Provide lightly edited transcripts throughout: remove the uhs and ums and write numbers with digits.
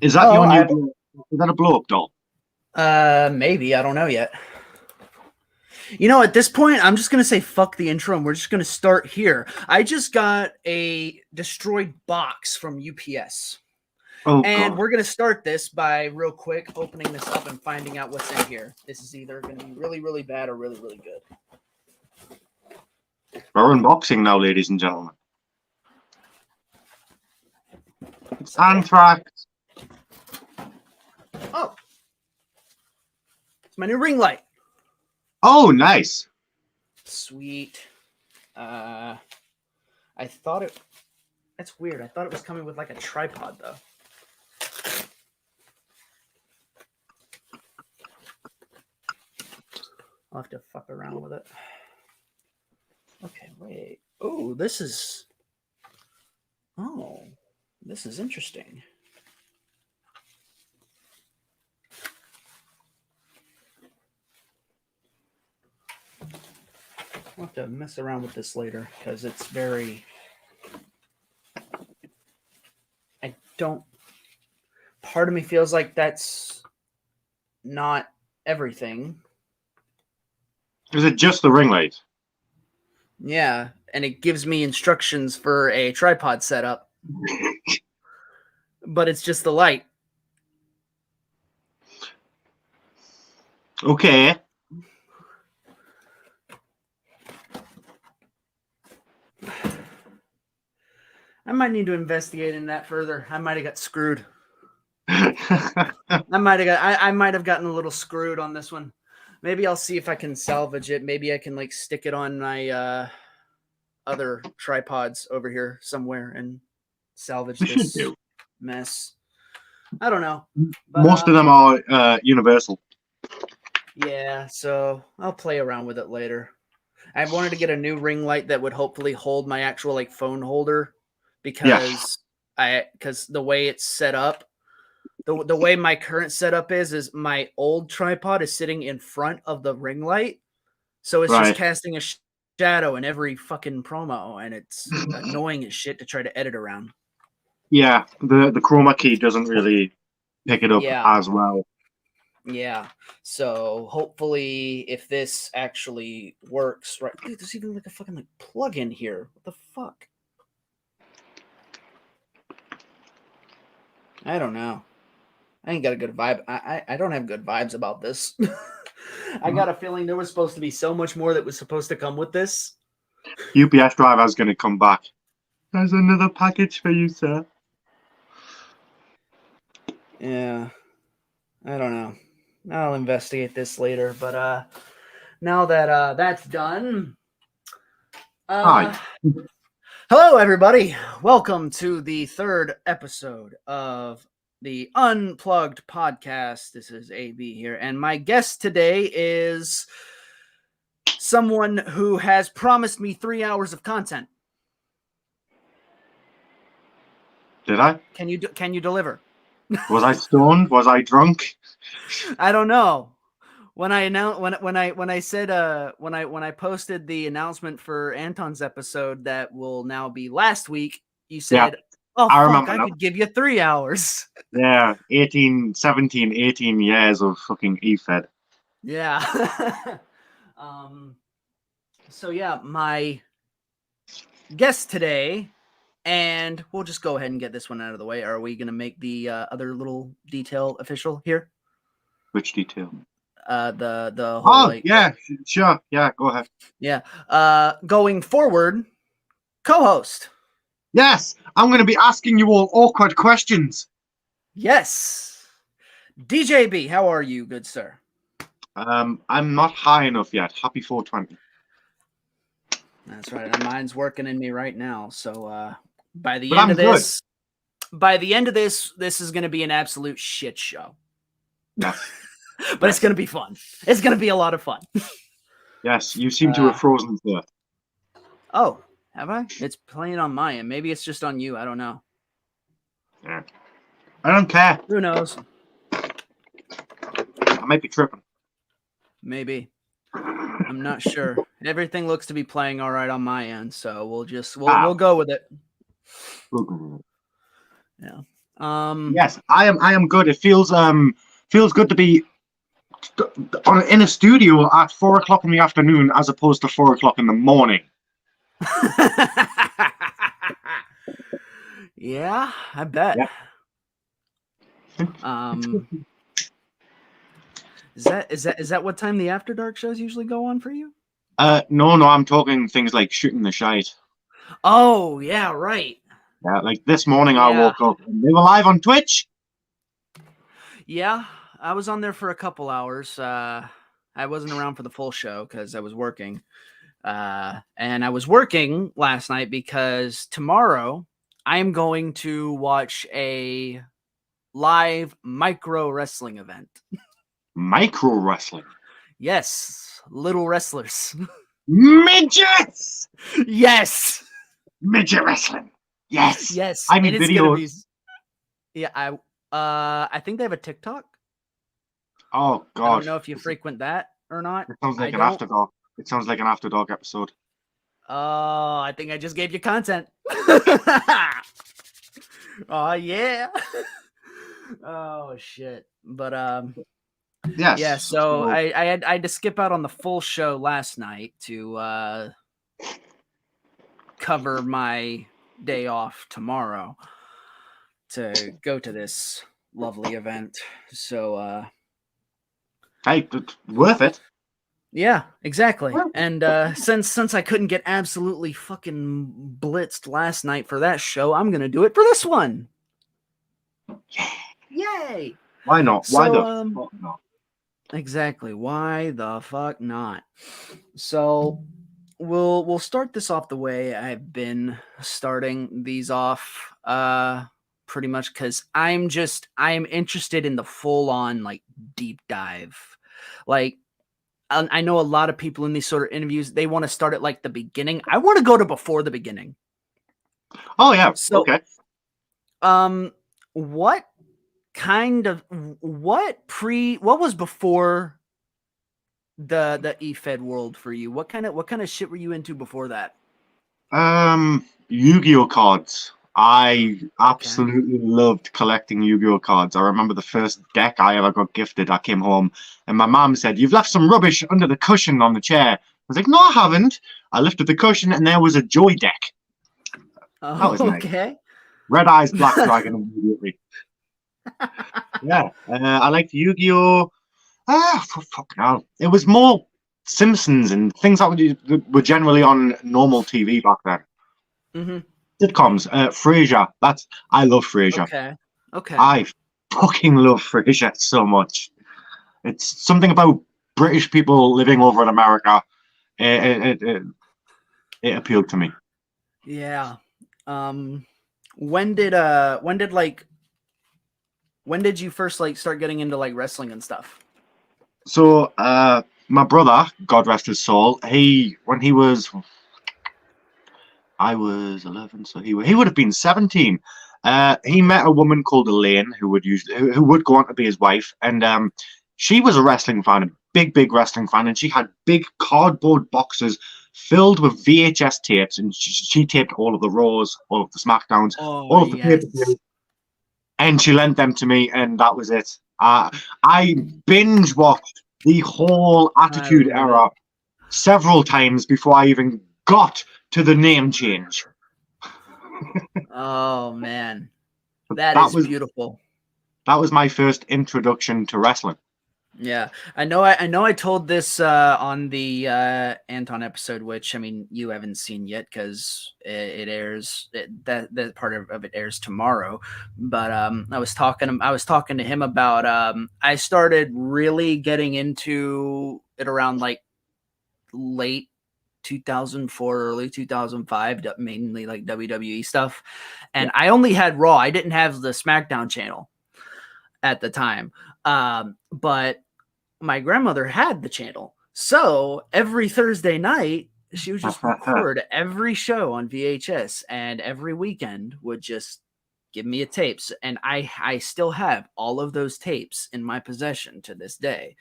Is that your new? Is that a blow-up doll? Maybe. I don't know yet. You know, at this point, I'm just going to say fuck the intro and we're just going to start here. I just got a destroyed box from UPS. Oh, and God. we're going to start this by real quick opening this up and finding out what's in here. This is either going to be really, really bad or really, really good. We're unboxing now, ladies and gentlemen. It's Anthrax. Oh. It's my new ring light. Oh, nice. Sweet. I thought it... That's weird. I thought it was coming with like a tripod, though. I'll have to fuck around with it. Okay, wait. Oh, this is... Oh, this is interesting. I'll have to mess around with this later because it's very... I don't... Part of me feels like that's not everything. Is it just the ring light? Yeah, and it gives me instructions for a tripod setup. But it's just the light. Okay. I might need to investigate in that further. I might have got screwed. I might have gotten a little screwed on this one. Maybe I'll see if I can salvage it. Maybe I can like stick it on my other tripods over here somewhere and salvage this mess. I don't know. But, most of them are universal. Yeah, so I'll play around with it later. I wanted to get a new ring light that would hopefully hold my actual like phone holder because because the way it's set up, the way my current setup is my old tripod is sitting in front of the ring light, so it's just casting a shadow in every fucking promo, and it's annoying as shit to try to edit around. Yeah, the chroma key doesn't really pick it up as well. Yeah, so hopefully if this actually works, right? Dude, there's even like a fucking like plug-in here. What the fuck? I don't know. I ain't got a good vibe. I don't have good vibes about this. I got a feeling there was supposed to be so much more that was supposed to come with this. UPS driver's going to come back. There's another package for you, sir. Yeah. I don't know. I'll investigate this later. But now that that's done... Hi. Hello, everybody. Welcome to the third episode of the Unplugged podcast. This is AB here, and my guest today is someone who has promised me 3 hours of content. Did I? Can you deliver? Was I stoned? Was I drunk? I don't know. When I announced when I posted the announcement for Anton's episode that will now be last week, you said, "Oh, I could give you 3 hours." Yeah, 18 years of fucking E-Fed. Yeah. So yeah, my guest today, and we'll just go ahead and get this one out of the way. Are we going to make the other little detail official here? Which detail? The whole yeah, sure. Yeah, go ahead. Yeah. Going forward, co-host. Yes, I'm going to be asking you all awkward questions. Yes. DJB, how are you, good sir? I'm not high enough yet. Happy 420. That's right. And mine's working in me right now. So by the end of this, this is going to be an absolute shit show. Yeah. But it's going to be fun. It's going to be a lot of fun. Yes, you seem to have frozen there. Oh, have I? It's playing on my end. Maybe it's just on you. I don't know. Yeah. I don't care. Who knows? I might be tripping. Maybe. I'm not sure. Everything looks to be playing all right on my end, so we'll go with it. We'll go with it. Yeah. Yes, I am. I am good. It feels good to be in a studio at 4 o'clock in the afternoon as opposed to 4 o'clock in the morning. Yeah, I bet. Yeah. Is that what time the After Dark shows usually go on for you? No, I'm talking things like shooting the shite. Oh, yeah, right. Yeah, like this morning I Yeah. woke up and they were live on Twitch. Yeah, I was on there for a couple hours. I wasn't around for the full show because I was working. And I was working last night because tomorrow I'm going to watch a live micro wrestling event. Micro wrestling. Yes, little wrestlers. Midgets! Yes. Midget wrestling. Yes. Yes. I And need it's gonna videos. be. Yeah, I think they have a TikTok. Oh I don't God. know if you frequent that or not. It sounds I like an don't. after dark. It sounds like an after dark episode. Oh, I think I just gave you content. Oh yeah. Oh shit. But Yes. yeah, so I had to skip out on the full show last night to cover my day off tomorrow to go to this lovely event. So hey, it's worth it. yeah, exactly. And since I couldn't get absolutely fucking blitzed last night for that show, I'm gonna do it for this one. Yay! Why not? So, Why the fuck not? Exactly. Why the fuck not? So we'll start this off the way I've been starting these off. Pretty much because I am interested in the full on like deep dive. Like I know a lot of people in these sort of interviews, they want to start at like the beginning. I want to go to before the beginning. Oh yeah. So Okay. what kind of what was before the eFed world for you? What kind of shit were you into before that? Yu-Gi-Oh cards. I Okay. absolutely loved collecting Yu-Gi-Oh cards. I remember the first deck I ever got gifted. I came home and my mom said, "You've left some rubbish under the cushion on the chair." I was like, "No, I haven't." I lifted the cushion and there was a Joy deck. That was nice. Okay. Red Eyes Black Dragon immediately. Yeah, I liked Yu-Gi-Oh. Fuck no. It was more Simpsons and things that were generally on normal TV back then. Mm-hmm. Sitcoms, Frasier. I love Frasier. Okay. Okay. I fucking love Frasier so much. It's something about British people living over in America. It appealed to me. Yeah. When did you first like start getting into like wrestling and stuff? So, my brother, God rest his soul, I was 11, so he would have been 17. He met a woman called Elaine who would go on to be his wife, and she was a wrestling fan, a big wrestling fan, and she had big cardboard boxes filled with VHS tapes, and she taped all of the Raws, all of the SmackDowns, all of the pay-per-views, and she lent them to me, and that was it. I binge watched the whole Attitude Era several times before I even got to the name change. Oh man, that is beautiful. That was my first introduction to wrestling. Yeah, I know. I told this on the Anton episode, which I mean you haven't seen yet because it airs. That part of it airs tomorrow. But I was talking to him about I started really getting into it around like late 2004, early 2005, mainly like WWE stuff, and I only had Raw. I didn't have the SmackDown channel at the time. But my grandmother had the channel. So every Thursday night, she would just record every show on VHS, and every weekend would just give me a tapes. And I still have all of those tapes in my possession to this day.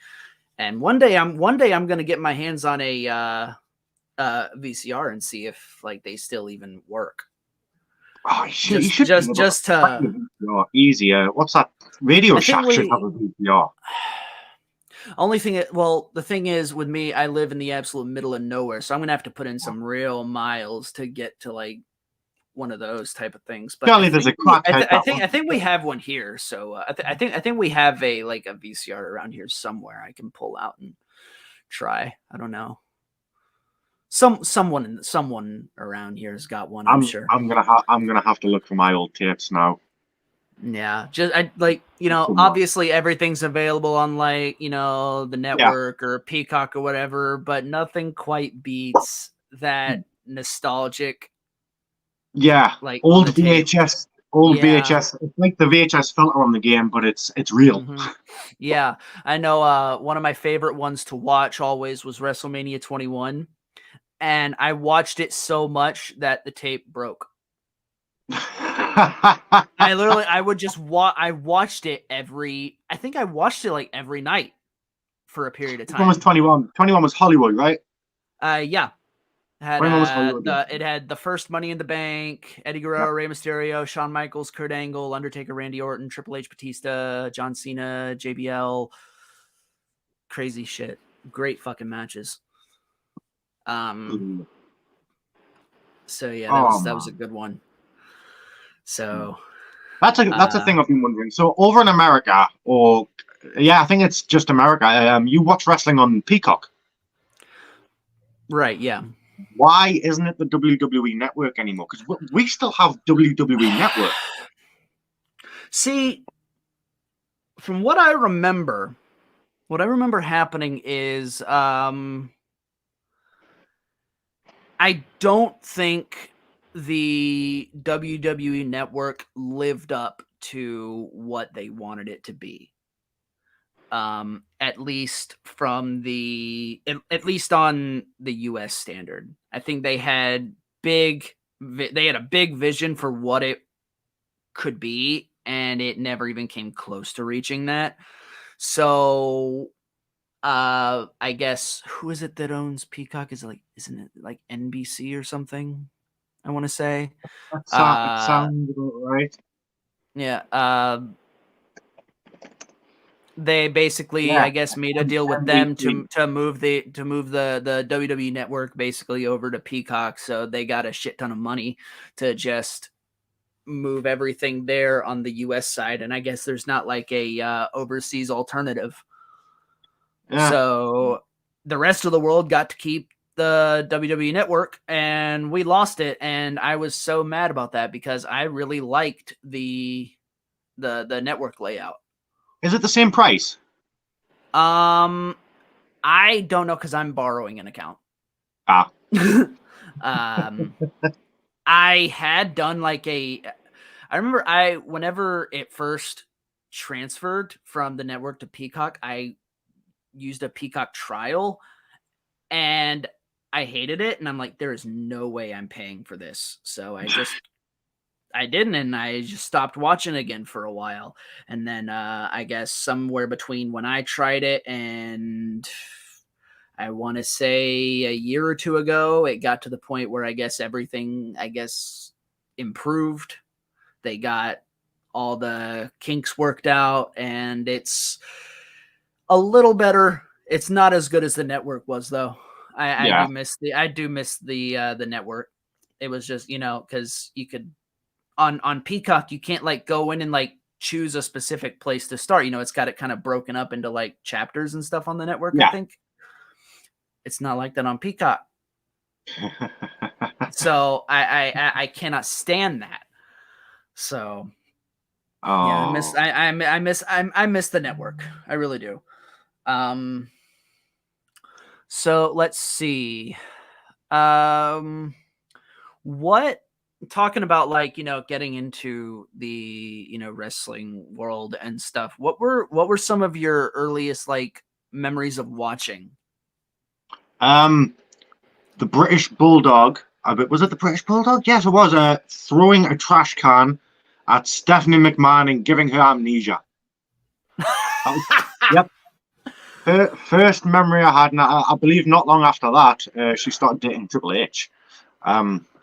And one day I'm going to get my hands on a VCR and see if like they still even work. Oh, you Just should be just able just to find a to VCR easier. What's that? Radio I think Shack should have we a VCR. only thing well, the thing is with me, I live in the absolute middle of nowhere, so I'm gonna have to put in some real miles to get to like one of those type of things. But Surely there's a crackhead that I wants think we to. have one here. So I think we have a like a VCR around here somewhere I can pull out and try. I don't know. Someone around here has got one. I'm sure. I'm gonna have to look for my old tapes now. Yeah, just I like obviously everything's available on like the Yeah, network or Peacock or whatever, but nothing quite beats that nostalgic yeah. like on Old the tape. VHS, old Yeah. VHS. It's like the VHS filter on the game, but it's real. hmm Yeah, I know. One of my favorite ones to watch always was WrestleMania 21, and I watched it so much that the tape broke. I would just I watched it I think I watched it like every night for a period of Which one was time. 21? 21 was Hollywood, right? Yeah, had 21 was Hollywood. Yeah. it had the first Money in the Bank, Eddie Guerrero, Rey Mysterio, Shawn Michaels, Kurt Angle, Undertaker, Randy Orton, Triple H, Batista, John Cena, JBL. Crazy shit. Great fucking matches. So yeah, Oh that was a man, good one. So that's a thing I've been wondering. So over in America, or yeah, I think it's just America. You watch wrestling on Peacock. right, yeah. Why isn't it the WWE Network anymore? Because we still have WWE Network. See, from what I remember happening is I don't think the WWE Network lived up to what they wanted it to be. At least from at least on the US standard. I think they had a big vision for what it could be, and it never even came close to reaching that. So I guess who is it that owns Peacock? Isn't it like NBC or something? I want to say. It sounds about right. Yeah. They basically, Yeah, I guess, made a deal with them NBC. to move the WWE Network basically over to Peacock. So they got a shit ton of money to just move everything there on the US side, and I guess there's not like a overseas alternative. Yeah. So the rest of the world got to keep the WWE Network, and we lost it. And I was so mad about that because I really liked the network layout. Is it the same price? I don't know because I'm borrowing an account. Ah. I had done like I remember whenever it first transferred from the network to Peacock, I used a Peacock trial and I hated it. And I'm like, there is no way I'm paying for this. So I didn't, and I just stopped watching again for a while. And then I guess somewhere between when I tried it and I want to say a year or two ago, it got to the point where I guess everything improved. They got all the kinks worked out, and it's a little better. It's not as good as the network was, though. I do miss the network. It was just because you could on Peacock you can't like go in and like choose a specific place to start. It's got it kind of broken up into like chapters and stuff on the network. Yeah. I think it's not like that on Peacock. So I cannot stand that. So yeah, I miss the network. I really do. So let's see. What talking about like getting into the wrestling world and stuff. What were some of your earliest like memories of watching? The British Bulldog. Was it the British Bulldog? Yes, it was. Throwing a trash can at Stephanie McMahon and giving her amnesia. Yep. First memory I had, and I believe not long after that, she started dating Triple H.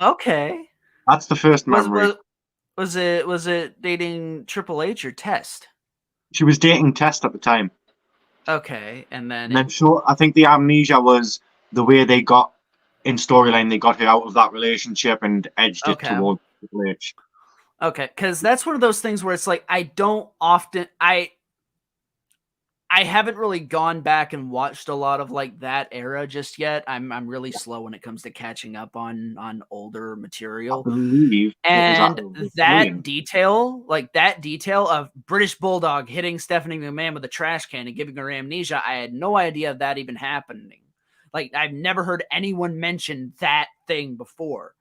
Okay. That's the first memory. Was it dating Triple H or Test? She was dating Test at the time. Okay, and then And then I think the amnesia was the way they got in storyline, they got her out of that relationship and edged it okay. towards Triple H. Okay, because that's one of those things where it's like I haven't really gone back and watched a lot of like that era just yet. I'm really slow when it comes to catching up on older I material. believe it was at And WrestleMania. that detail of British Bulldog hitting Stephanie McMahon with a trash can and giving her amnesia, I had no idea of that even happening. Like, I've never heard anyone mention that thing before.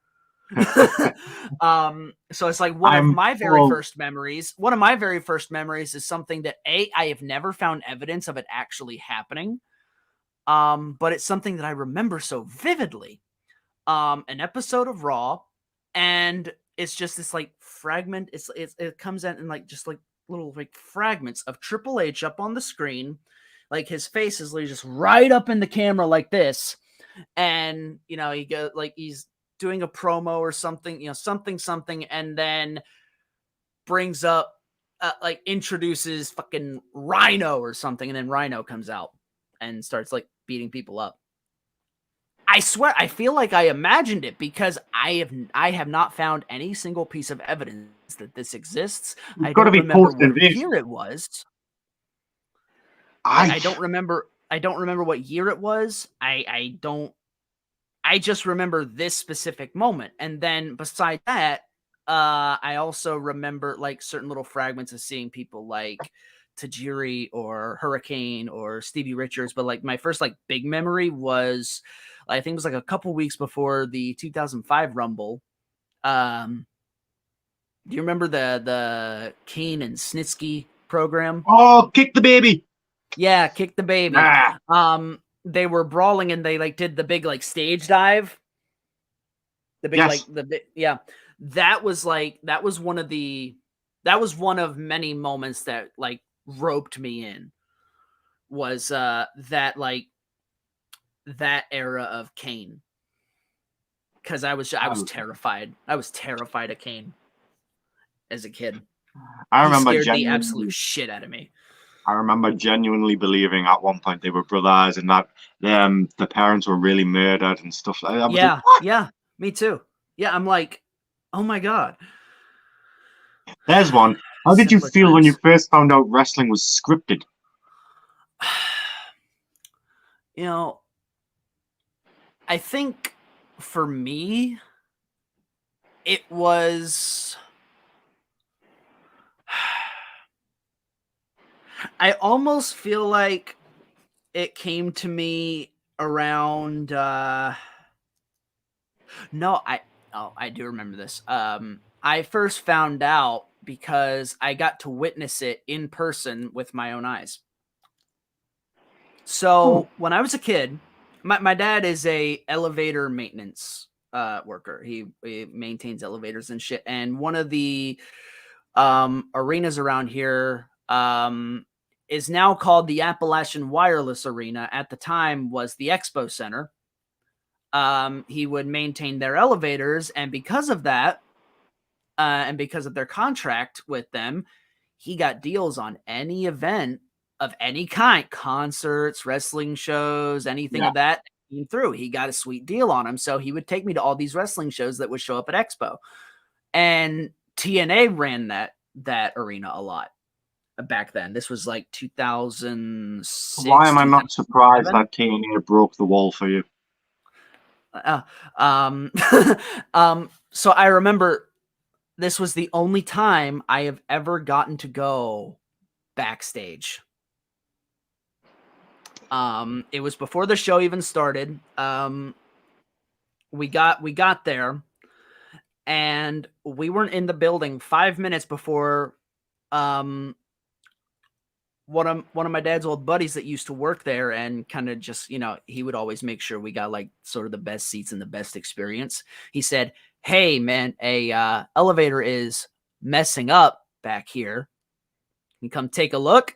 So it's like one of my very first memories is something that I have never found evidence of it actually happening. But it's something that I remember so vividly. An episode of Raw, and it's just this like fragment. It comes out in like just like little like fragments of Triple H up on the screen. Like his face is just right up in the camera like this. And he goes like he's doing a promo or something, something, and then brings up like introduces fucking Rhino or something, and then Rhino comes out and starts like beating people up. I swear, I feel like I imagined it because I have not found any single piece of evidence that this exists. I don't remember what year it was. I don't remember. I don't remember what year it was. I just remember this specific moment. And then beside that, I also remember like certain little fragments of seeing people like Tajiri or Hurricane or Stevie Richards. But like my first like big memory was, I think it was like a couple weeks before the 2005 Rumble. Do you remember the Kane and Snitsky program? Oh, Kick the Baby. Yeah, Kick the Baby. They were brawling and they like did the big like stage dive. The big that was one of many moments that like roped me in. Was that era of Kane. Because I was terrified. I was terrified of Kane as a kid. I remember he scared the absolute shit out of me. I remember genuinely believing at one point they were brothers and that the parents were really murdered and stuff like that. Yeah, me too. Yeah, I'm like, oh my god. There's one. How did you feel when you first found out wrestling was scripted? I think for me, it was. I almost feel like it came to me around. No, I do remember this. I first found out because I got to witness it in person with my own eyes. So when I was a kid, my dad is a elevator maintenance worker. He maintains elevators and shit. And one of the arenas around here is now called the Appalachian Wireless Arena. At the time was the Expo Center. He would maintain their elevators, and because of that, and because of their contract with them, he got deals on any event of any kind, concerts, wrestling shows, anything of that came through. He got a sweet deal on them. So he would take me to all these wrestling shows that would show up at Expo. And TNA ran that arena a lot back then. This was like 2006. Why am I not surprised that TNA broke the wall for you? So I remember this was the only time I have ever gotten to go backstage. It was before the show even started. We got there, and we weren't in the building 5 minutes before one of my dad's old buddies that used to work there and kind of just, he would always make sure we got like sort of the best seats and the best experience. He said, "Hey man, a elevator is messing up back here. You come take a look."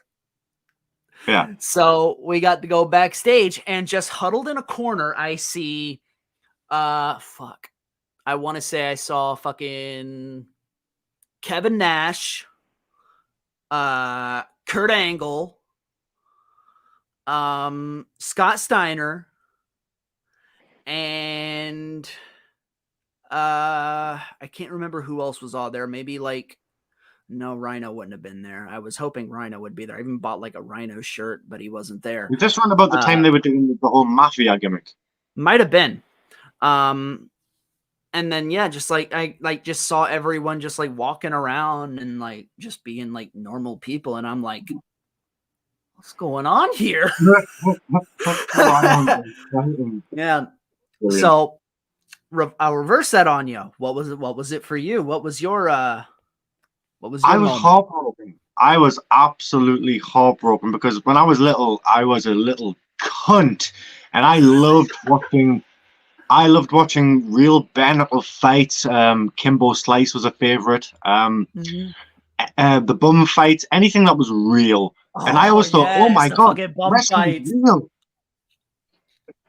Yeah. So we got to go backstage, and just huddled in a corner, I see, I want to say I saw fucking Kevin Nash, Kurt Angle, Scott Steiner, and I can't remember who else was all there. Maybe like, no, Rhino wouldn't have been there. I was hoping Rhino would be there. I even bought like a Rhino shirt, but he wasn't there. Was this around about the time they were doing the whole mafia gimmick? Might have been. And then yeah, just like I like just saw everyone just like walking around and like just being like normal people, and I'm like, what's going on here? Yeah. Brilliant. So I'll reverse that on you. What was it? What was it for you? What was your what was your I was moment? heartbroken. I was absolutely heartbroken because when I was little, I was a little cunt, and I loved watching. I loved watching real bare knuckle fights. Kimbo Slice was a favorite. The bum fights, anything that was real. And I always thought, oh my god, wrestling's real.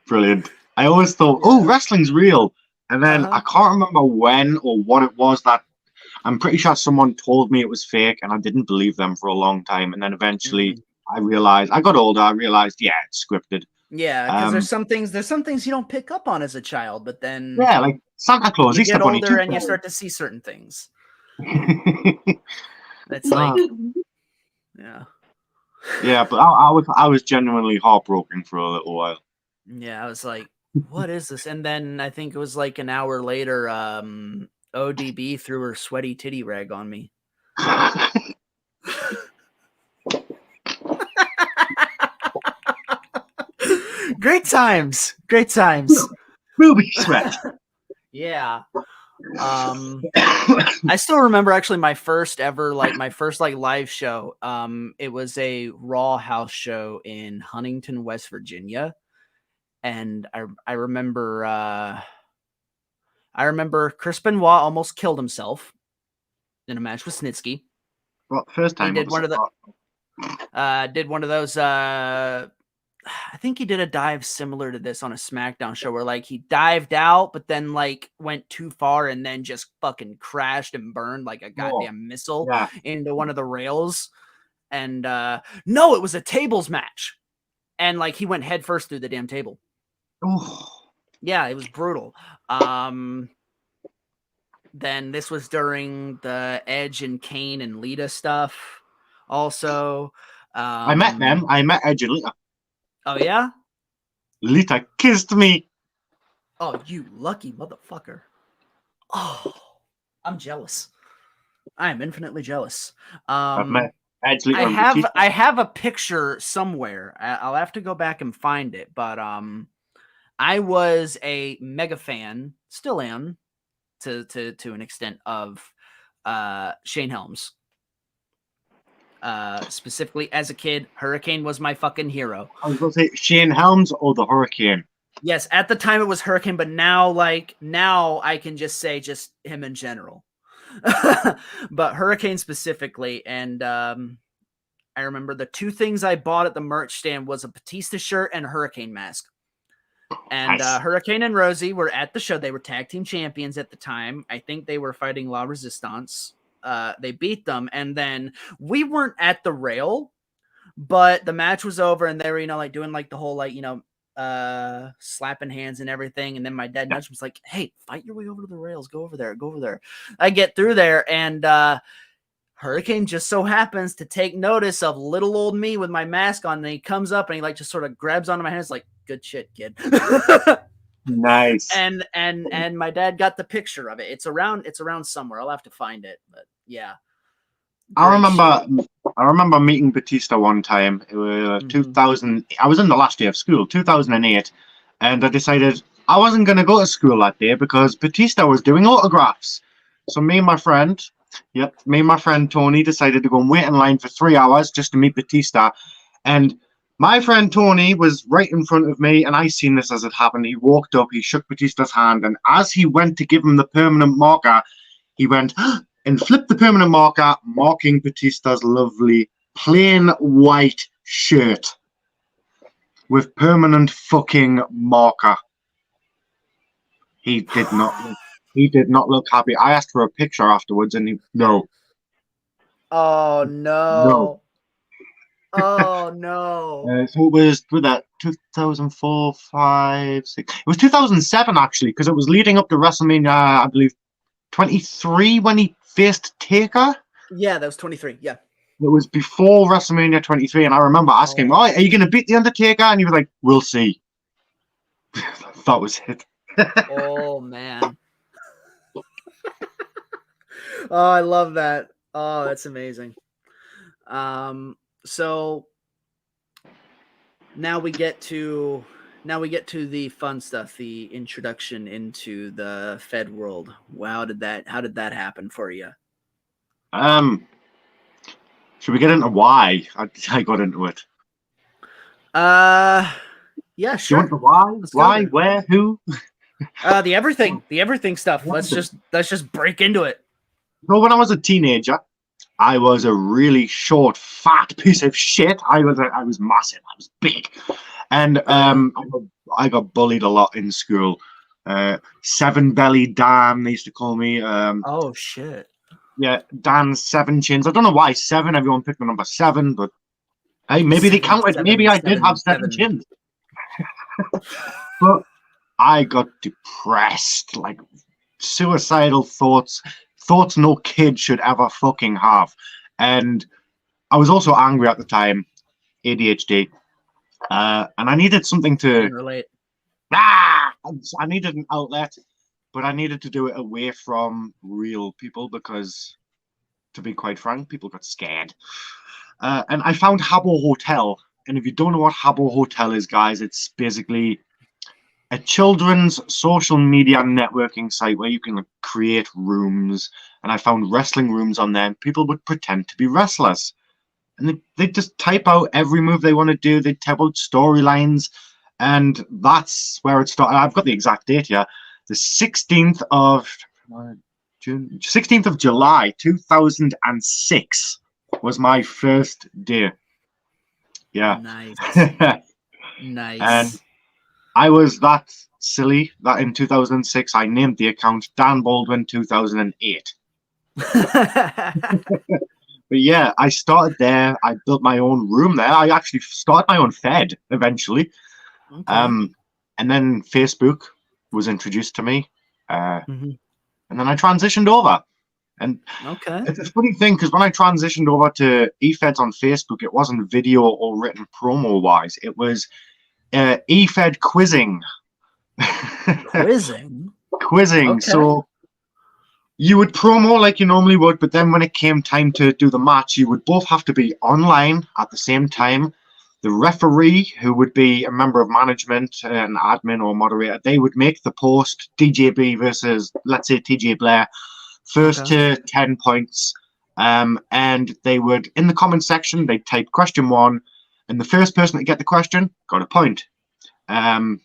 Brilliant. I always thought, oh, wrestling's real. And then I can't remember when or what it was that I'm pretty sure someone told me it was fake, and I didn't believe them for a long time. And then eventually I realized, I got older, I realized, yeah, it's scripted. Yeah, because there's some things you don't pick up on as a child, but then yeah, like Santa Claus, you get older and you start to see certain things. It's like, yeah, but I was genuinely heartbroken for a little while. Yeah, I was like, what is this? And then I think it was like an hour later, ODB threw her sweaty titty rag on me. Great times. Ruby sweat. Yeah. I still remember actually my first live show. It was a Raw house show in Huntington, West Virginia. And I remember Chris Benoit almost killed himself in a match with Snitsky. Well, first time he did one of those I think he did a dive similar to this on a SmackDown show where like he dived out, but then like went too far and then just fucking crashed and burned like a goddamn missile into one of the rails. And no, it was a tables match. And like he went head first through the damn table. Oh. Yeah, it was brutal. Then this was during the Edge and Kane and Lita stuff. Also, I met them. I met Edge and Lita. Oh yeah, Lita kissed me. Oh, you lucky motherfucker! Oh, I'm jealous. I am infinitely jealous. I've met Edge, Lita, I have a picture somewhere. I'll have to go back and find it. But I was a mega fan, still am, to an extent, of Shane Helms. Specifically as a kid, Hurricane was my fucking hero. I was going to say Shane Helms or the Hurricane. Yes, at the time it was Hurricane, but now I can just say just him in general. But Hurricane specifically, and I remember the two things I bought at the merch stand was a Batista shirt and a Hurricane mask. And Nice. Hurricane and Rosie were at the show. They were tag team champions at the time. I think they were fighting La Resistance. They beat them, and then we weren't at the rail, but the match was over, and they were, like doing like the whole slapping hands and everything. And then my dad nudged me, was like, "Hey, fight your way over to the rails. Go over there. I get through there, and Hurricane just so happens to take notice of little old me with my mask on, and he comes up and he like just sort of grabs onto my hands like, "Good shit, kid." Nice. And my dad got the picture of it. It's around somewhere. I'll have to find it. But yeah. I remember meeting Batista one time. It was 2000. I was in the last day of school, 2008, and I decided I wasn't going to go to school that day because Batista was doing autographs. So me and my friend Tony decided to go and wait in line for 3 hours just to meet Batista. And my friend Tony was right in front of me, and I seen this as it happened. He walked up, he shook Batista's hand, and as he went to give him the permanent marker, he went and flipped the permanent marker, marking Batista's lovely plain white shirt with permanent fucking marker. He did not look happy. I asked for a picture afterwards, and no. Oh No. no. Oh no. So it was with that 2004, 5, 6. It was 2007 actually, because it was leading up to WrestleMania, I believe 23 when he faced Taker. Yeah, that was 23. Yeah. It was before WrestleMania 23, and I remember asking him, Oh, "Oh, are you going to beat the Undertaker?" And he was like, "We'll see." That was it. oh man. Oh, I love that. Oh, that's amazing. So now we get to the fun stuff, the introduction into the Fed world. Wow, how did that happen for you? Um, should we get into why I got into it? Yeah, Do you want sure. the why? Let's go Why? there. Where? Who? The everything stuff. Let's just break into it. So when I was a teenager, I was a really short, fat piece of shit. I was massive. I was big, and I got bullied a lot in school. Seven Belly Dan, they used to call me. Oh shit. Yeah, Dan Seven Chins. I don't know why seven. Everyone picked the number seven, but hey, maybe they Seven, counted. Maybe seven, I did have seven, seven seven. chins. But I got depressed, like suicidal thoughts, thoughts no kid should ever fucking have. And I was also angry at the time, ADHD, and I needed something to. Can relate. I needed an outlet, but I needed to do it away from real people because, to be quite frank, people got scared. And I found Habbo Hotel. And if you don't know what Habbo Hotel is, guys, it's basically a children's social media networking site where you can create rooms. And I found wrestling rooms on there, and people would pretend to be wrestlers. And they just type out every move they want to do. They type out storylines. And that's where it started. I've got the exact date here. The 16th of June, 16th of July, 2006 was my first day. Yeah. Nice. And Nice. I was that silly that in 2006 I named the account Dan Baldwin 2008. But yeah, I started there. I built my own room there. I actually started my own Fed eventually. Okay. And then Facebook was introduced to me. Mhm. And then I transitioned over. And Okay. it's a funny thing because when I transitioned over to eFeds on Facebook, it wasn't video or written promo wise. It was eFed quizzing. Quizzing. Quizzing. Okay. So you would promo like you normally would, but then when it came time to do the match, you would both have to be online at the same time. The referee, who would be a member of management, an admin or moderator, they would make the post DJB versus, let's say, TJ Blair, first to 10 points. And they would, in the comment section, they'd type question 1, and the first person to get the question got a point.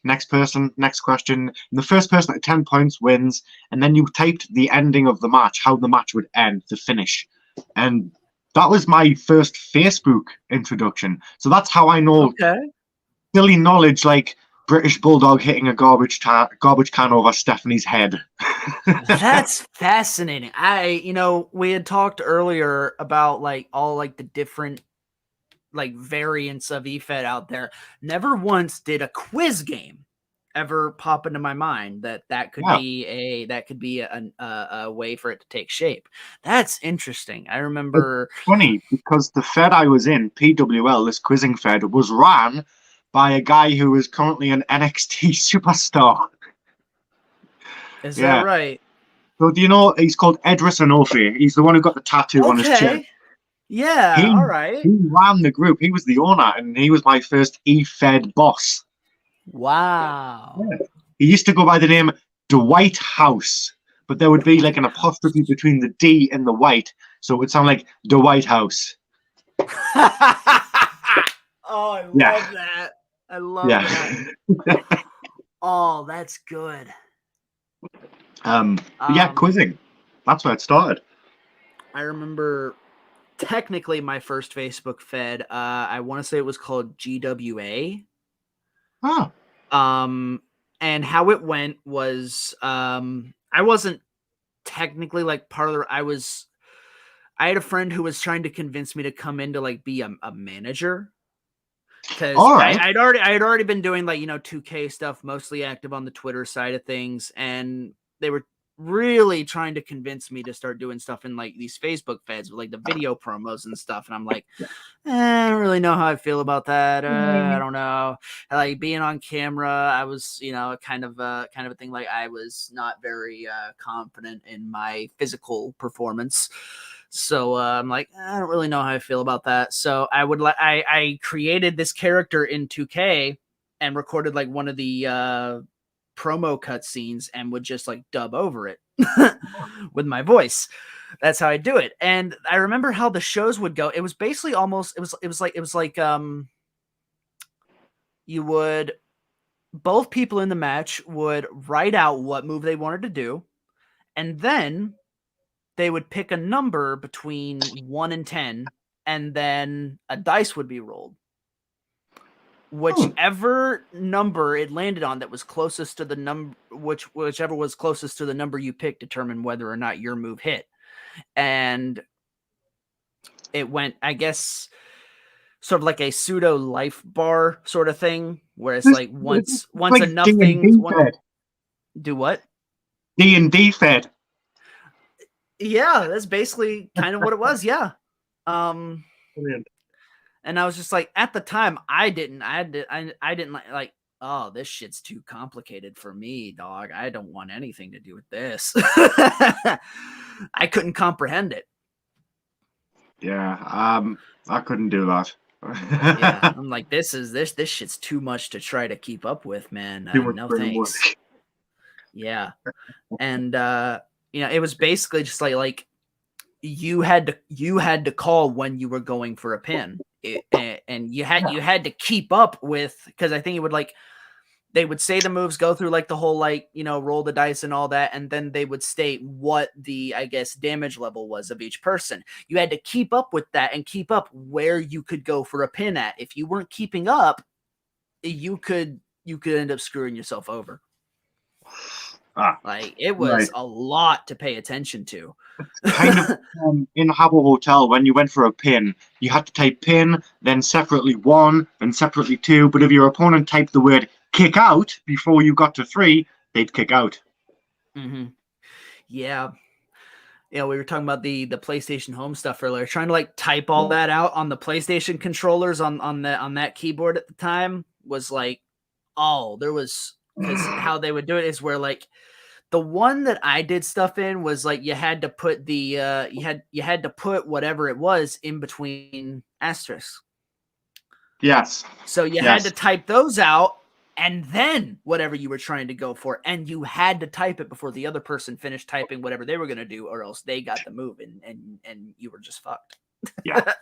Next person, next question. And the first person at 10 points wins. And then you typed the ending of the match, how the match would end, the finish. And that was my first Facebook introduction. So that's how I know silly knowledge like British Bulldog hitting a garbage can over Stephanie's head. That's fascinating. We had talked earlier about like all like the different like variants of eFed out there. Never once did a quiz game ever pop into my mind that could be a way for it to take shape. That's interesting. I remember. It's funny because the Fed I was in, PWL, this quizzing Fed, was ran by a guy who is currently an NXT superstar. Is that right? So do you know he's called Edris Onofre? He's the one who got the tattoo on his chest. Yeah, all right. He ran the group. He was the owner, and he was my first eFed boss. Wow. Yeah. He used to go by the name Dwight House, but there would be like an apostrophe between the D and the white, so it would sound like the White House. Oh, I love that. I love that. Oh, that's good. Quizzing. That's where it started. I remember technically my first Facebook Fed. I want to say it was called GWA. Oh. And how it went was I wasn't technically like part of the I had a friend who was trying to convince me to come in to like be a manager. Because All right. I had already been doing like 2K stuff, mostly active on the Twitter side of things, and they were really trying to convince me to start doing stuff in like these Facebook feds with like the video promos and stuff. And I'm like, I don't really know how I feel about that. I don't know. Like being on camera, I was, kind of a thing. Like I was not very confident in my physical performance. So I'm like, I don't really know how I feel about that. So I created this character in 2K and recorded like one of the promo cutscenes and would just like dub over it with my voice. That's how I do it. And I remember how the shows would go. It was basically almost it was like you would both people in the match would write out what move they wanted to do, and then they would pick a number between 1 and 10, and then a dice would be rolled. Whichever number it landed on that was closest to the number, whichever was closest to the number you picked, determined whether or not your move hit. And it went, I guess, sort of like a pseudo life bar sort of thing, where it's like once like enough things. Do what? D&D fed. Yeah, that's basically kind of what it was. Yeah. Brilliant. And I was just like, at the time, I didn't like, oh, this shit's too complicated for me, dog. I don't want anything to do with this. I couldn't comprehend it. Yeah, I couldn't do that. Yeah, I'm like, this shit's too much to try to keep up with, man. No thanks. Yeah, and it was basically just like you had to call when you were going for a pin, and you had to keep up with, because I think it would like they would say the moves, go through like the whole like roll the dice and all that, and then they would state what the, I guess, damage level was of each person. You had to keep up with that and keep up where you could go for a pin at. If you weren't keeping up, you could end up screwing yourself over. Like it was a lot to pay attention to. Kind of in Habbo Hotel, when you went for a pin, you had to type pin, then separately 1, then separately 2. But if your opponent typed the word kick out before you got to 3, they'd kick out. Mm-hmm. Yeah. We were talking about the PlayStation Home stuff earlier. Trying to like type all that out on the PlayStation controllers on that keyboard at the time was like, there was, because how they would do it is where like the one that I did stuff in was like you had to put the you had to put whatever it was in between asterisks. Yes. So you had to type those out, and then whatever you were trying to go for, and you had to type it before the other person finished typing whatever they were going to do, or else they got the move and you were just fucked. Yeah.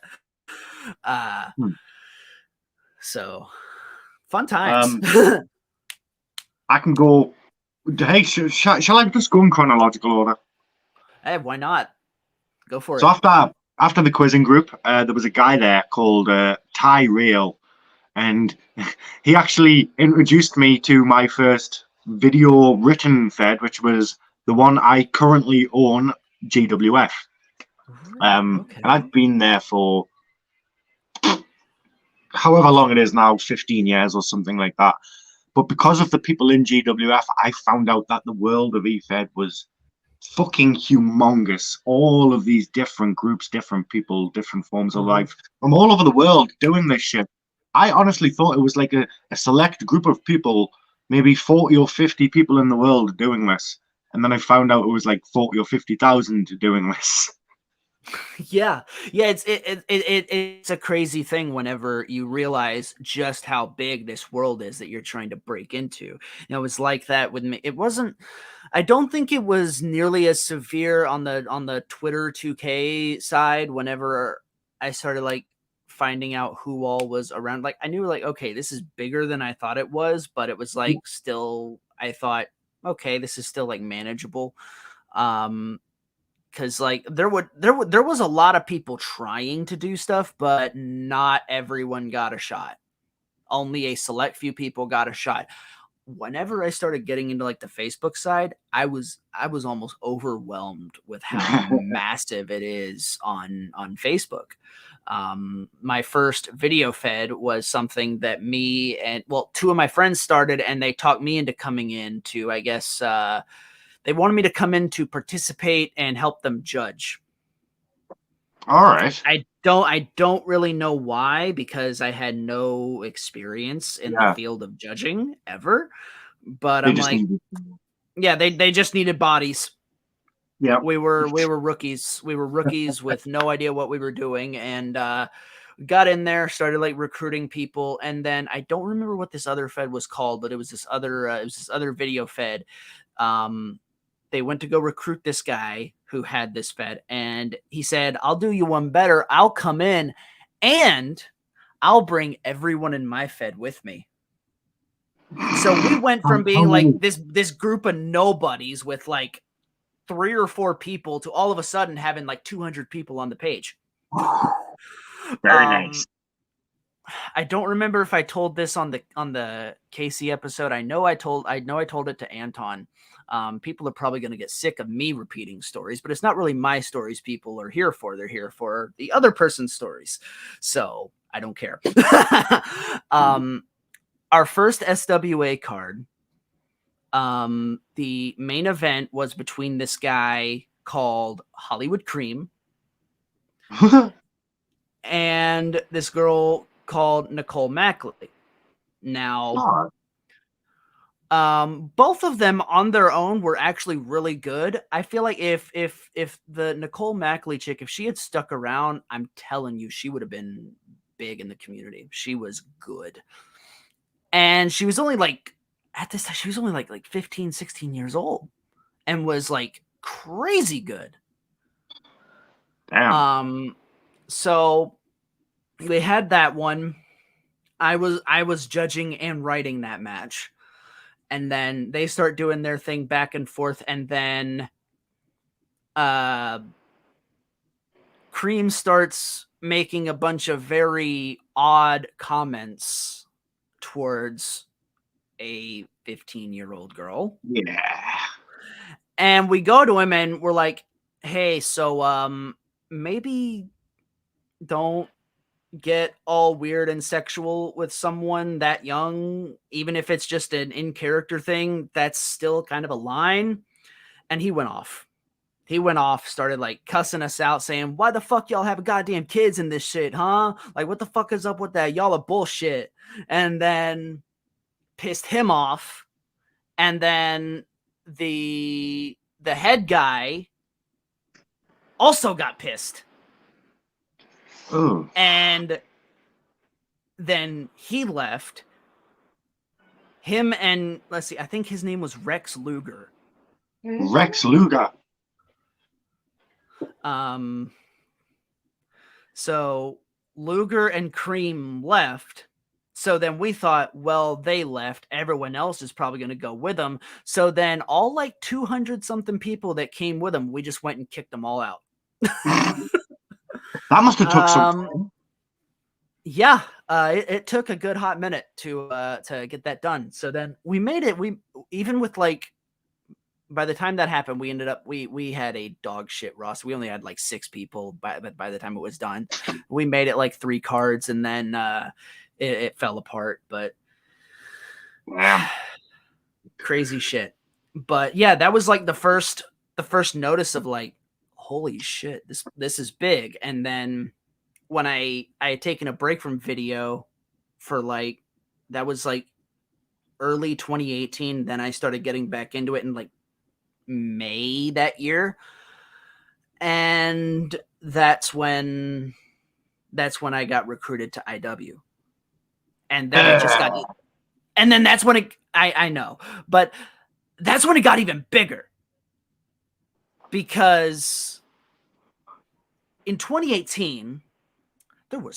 So fun times. I can go. Hey, shall I just go in chronological order? Hey, why not? Go for it. So after the quizzing group, there was a guy there called Ty Real, and he actually introduced me to my first video written fed, which was the one I currently own, GWF. And I've been there for however long it is now, 15 years or something like that. But because of the people in GWF, I found out that the world of eFed was fucking humongous. All of these different groups, different people, different forms of life from all over the world doing this shit. I honestly thought it was like a select group of people, maybe 40 or 50 people in the world doing this. And then I found out it was like 40 or 50,000 doing this. Yeah, it's a crazy thing whenever you realize just how big this world is that you're trying to break into. It was like that with me. It wasn't. I don't think it was nearly as severe on the Twitter 2K side. Whenever I started like finding out who all was around, like I knew like, okay, this is bigger than I thought it was, but it was like still, I thought, okay, this is still like manageable. Because like there was a lot of people trying to do stuff, but not everyone got a shot. Only a select few people got a shot. whenever I started getting into like the Facebook side, I was almost overwhelmed with how massive it is on Facebook. My first video fed was something that me and two of my friends started, and they talked me into coming in to, I guess, they wanted me to come in to participate and help them judge. All right. I don't really know why, because I had no experience in the field of judging ever. But I'm like, yeah, they just needed bodies. Yeah. We were rookies. We were rookies with no idea what we were doing, and got in there, started like recruiting people, and then I don't remember what this other fed was called, but it was this other video fed. They went to go recruit this guy who had this fed, and he said, "I'll do you one better. I'll come in and I'll bring everyone in my fed with me." So we went from being like this group of nobodies with like 3 or 4 people to all of a sudden having like 200 people on the page. Very nice. I don't remember if I told this on the Casey episode. I know I told it to Anton. People are probably going to get sick of me repeating stories, but it's not really my stories people are here for. They're here for the other person's stories. So I don't care. Our first SWA card, the main event was between this guy called Hollywood Cream and this girl called Nicole Mackley. Now, both of them on their own were actually really good. I feel like if the Nicole Mackley chick, if she had stuck around, I'm telling you, she would have been big in the community. She was good. And she was only like, at this time, she was only like 15, 16 years old and was like crazy good. Damn. So we had that one. I was judging and writing that match. And then they start doing their thing back and forth. And then Cream starts making a bunch of very odd comments towards a 15-year-old girl. Yeah. And we go to him and we're like, hey, so maybe don't get all weird and sexual with someone that young, even if it's just an in-character thing. That's still kind of a line. And he went off. Started like cussing us out, saying, why the fuck y'all have goddamn kids in this shit, huh? Like, what the fuck is up with that? Y'all are bullshit. And then pissed him off. And then the head guy also got pissed. Ooh. And then he left. Him and, let's see, I think his name was Rex Luger. Rex Luger. So Luger and Cream left. So then we thought, well, they left. Everyone else is probably going to go with them. So then all like 200 something people that came with them, we just went and kicked them all out. That must have took some time. Yeah, it took a good hot minute to get that done. So then we made it. We even with like, by the time that happened, we ended up we had a dog shit roster. We only had like 6 people by the time it was done. We made it like 3 cards, and then it fell apart. But yeah, crazy shit. But yeah, that was like the first notice of like, holy shit, this is big. And then when I had taken a break from video for like, that was like early 2018. Then I started getting back into it in like May that year. And that's when I got recruited to IW. And then it just got, and then that's when I know, but that's when it got even bigger. Because in 2018, there was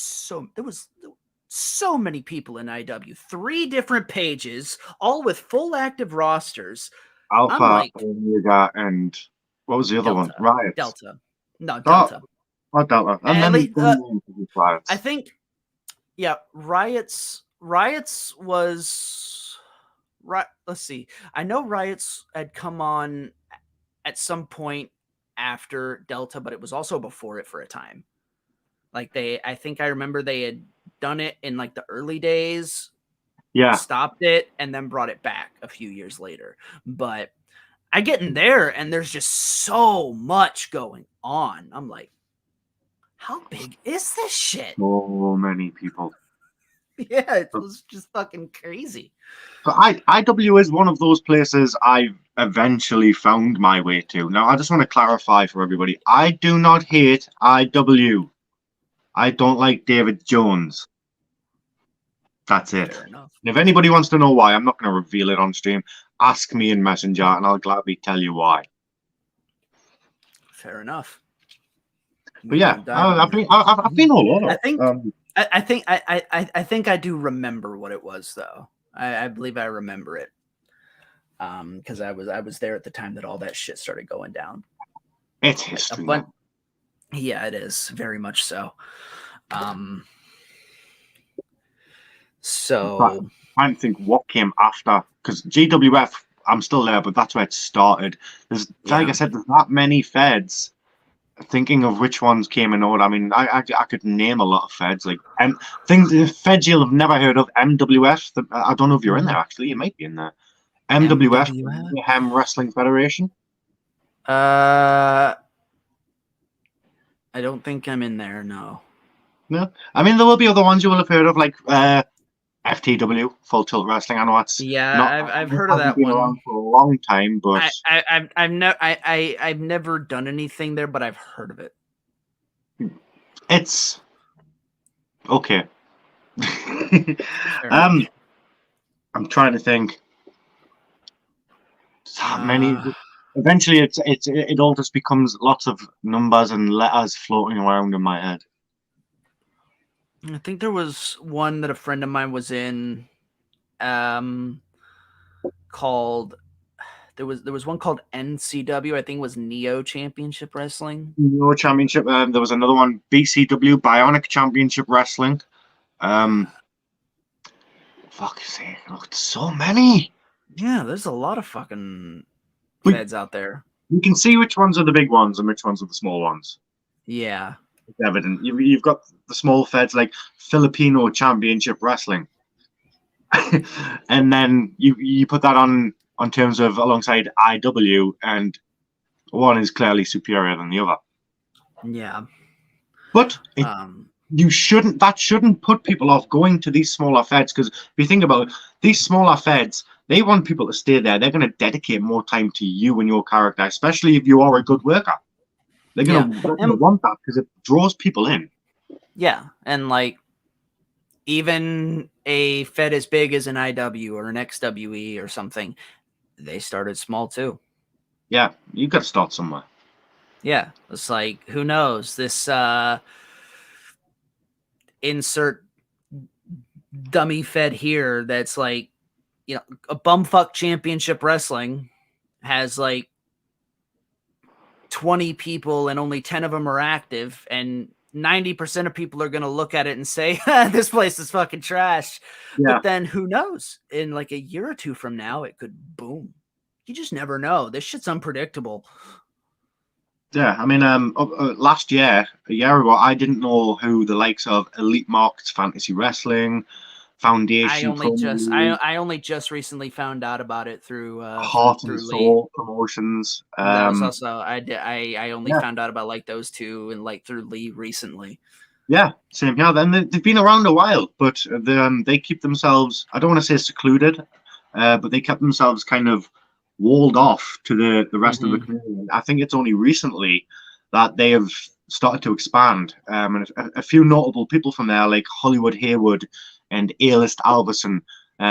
so many people in IW, 3 different pages, all with full active rosters. Alpha, like, Omega, and what was the other one? Riot. Delta. No, Delta. Oh, Delta. And then I think, yeah, Riot's was let's see. I know Riots had come on at some point after Delta, but it was also before it for a time. Like I think I remember they had done it in like the early days, stopped it, and then brought it back a few years later. But I get in there and there's just so much going on. I'm like, how big is this shit? So many people. Yeah, it was just fucking crazy. But IW is one of those places I've eventually found my way to. Now, I just want to clarify for everybody, I do not hate IW. I don't like David Jones. That's it. Fair enough. And if anybody wants to know why, I'm not going to reveal it on stream. Ask me in Messenger, and I'll gladly tell you why. Fair enough. But yeah, I've been all over. I think I do remember what it was, though. I believe I remember it, because I was there at the time that all that shit started going down. It's history. Yeah, it is very much so. So I'm trying to think what came after, because GWF, I'm still there, but that's where it started. There's, like I said, there's not many feds. Thinking of which ones came in order, I mean, I could name a lot of feds, like feds you'll have never heard of. MWF, I don't know if you're in there, actually. You might be in there. MWF, Ham Wrestling Federation. I don't think I'm in there, no. No? I mean, there will be other ones you will have heard of, like FTW, Full Tilt Wrestling. I know it's I've heard of that been one around for a long time, but I've never done anything there, but I've heard of it. It's okay. I'm trying to think. So many. Eventually, it all just becomes lots of numbers and letters floating around in my head. I think there was one that a friend of mine was in, called. There was one called NCW. I think it was Neo Championship Wrestling. Neo Championship. There was another one, BCW, Bionic Championship Wrestling. Fuck's sake! Look, so many. Yeah, there's a lot of fucking feds out there. You can see which ones are the big ones and which ones are the small ones. Yeah. It's evident. You've got the small feds like Filipino Championship Wrestling. And then you put that on terms of alongside IW, and one is clearly superior than the other. Yeah. But that shouldn't put people off going to these smaller feds, because if you think about it, these smaller feds, they want people to stay there. They're going to dedicate more time to you and your character, especially if you are a good worker. They're going to want that because it draws people in. Yeah, and like even a fed as big as an IW or an XWE or something, they started small too. Yeah, you got to start somewhere. Yeah, it's like, who knows? This insert dummy fed here that's like, you know, a bumfuck Championship Wrestling has like 20 people and only 10 of them are active, and 90% of people are going to look at it and say, this place is fucking trash. Yeah. But then who knows? In like a year or two from now, it could boom. You just never know. This shit's unpredictable. Yeah, I mean, last year, a year ago, I didn't know who the likes of Elite Markets Fantasy Wrestling, Foundation. I only just recently found out about it through Heart and Soul Promotions. That was also I only found out about like those two and like through Lee recently. Yeah, same here. Then they've been around a while, but they keep themselves, I don't want to say secluded, but they kept themselves kind of walled off to the rest of the community. I think it's only recently that they have started to expand. And a few notable people from there, like Hollywood Haywood and A-List Alverson,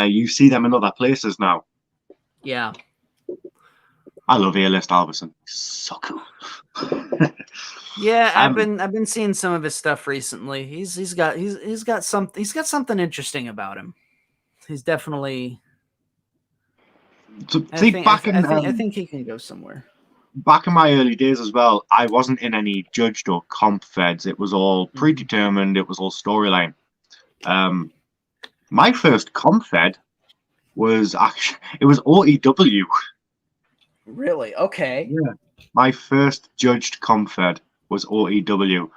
you see them in other places now. Yeah. I love A-List Alverson. So cool. Yeah, I've been seeing some of his stuff recently. He's got something interesting about him. He's definitely. I think he can go somewhere. Back in my early days as well, I wasn't in any judged or comp feds. It was all predetermined. It was all storyline. My first comp fed was actually it was OEW. Really? Okay. Yeah. My first judged comp fed was OEW,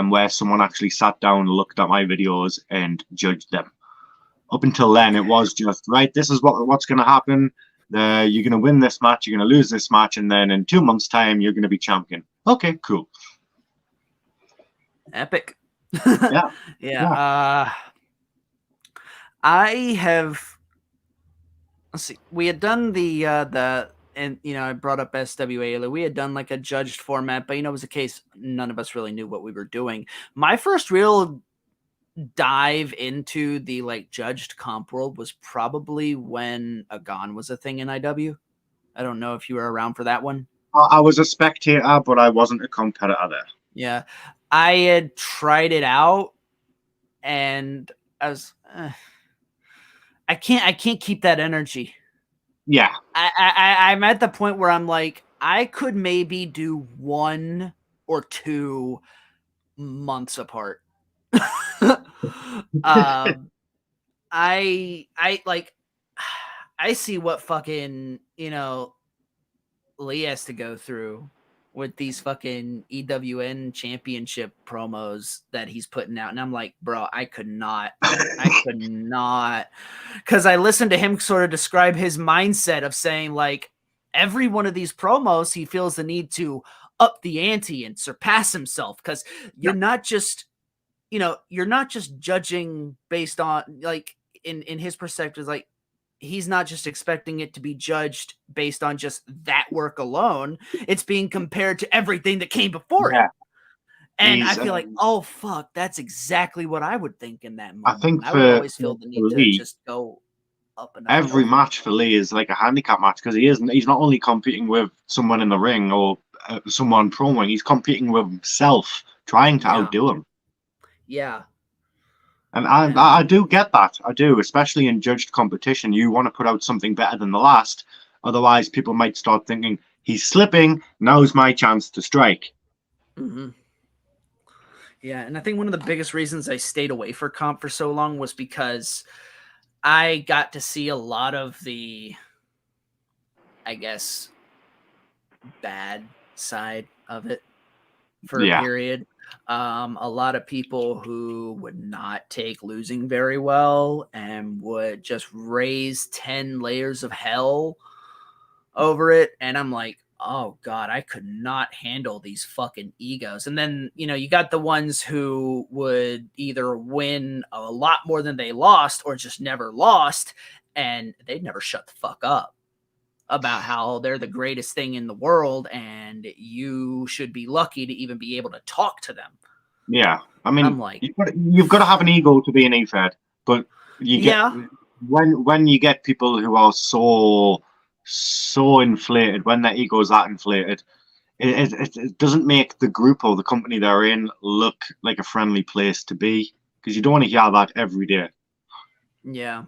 where someone actually sat down, looked at my videos, and judged them. Up until then, it was just right. This is what's going to happen. You're going to win this match. You're going to lose this match, and then in 2 months' time, you're going to be champion. Okay, cool. Epic. Yeah. Yeah. I have. Let's see. We had done the and I brought up SWA. We had done like a judged format, but it was a case none of us really knew what we were doing. My first real dive into the like judged comp world was probably when Agon was a thing in IW. I don't know if you were around for that one. I was a spectator, but I wasn't a competitor there. Yeah, I had tried it out, and I was. I can't keep that energy. Yeah. I'm at the point where I'm like, I could maybe do 1 or 2 months apart. I like, I see what fucking, Lee has to go through with these fucking EWN championship promos that he's putting out. And I'm like, bro, I could not. Because I listened to him sort of describe his mindset of saying, like, every one of these promos, he feels the need to up the ante and surpass himself. Because you're not just, you're not just judging based on, like, in his perspective, like, he's not just expecting it to be judged based on just that work alone. It's being compared to everything that came before it. And I feel like, oh, fuck, that's exactly what I would think in that moment. I think I would always feel the need to just go up and up. Every match for Lee is like a handicap match because he's not only competing with someone in the ring or someone promoing, he's competing with himself, trying to outdo him. Yeah. And I do get that. I do, especially in judged competition. You want to put out something better than the last. Otherwise, people might start thinking, he's slipping. Now's my chance to strike. Mm-hmm. Yeah, and I think one of the biggest reasons I stayed away for comp for so long was because I got to see a lot of the, I guess, bad side of it for a period. A lot of people who would not take losing very well and would just raise 10 layers of hell over it. And I'm like, oh God, I could not handle these fucking egos. And then, you got the ones who would either win a lot more than they lost or just never lost. And they'd never shut the fuck up about how they're the greatest thing in the world and you should be lucky to even be able to talk to them. Yeah. I mean, I'm like, you've got to have an ego to be an E-Fed, but you get when you get people who are so inflated, when their ego is that inflated, it doesn't make the group or the company they're in look like a friendly place to be because you don't want to hear that every day. Yeah.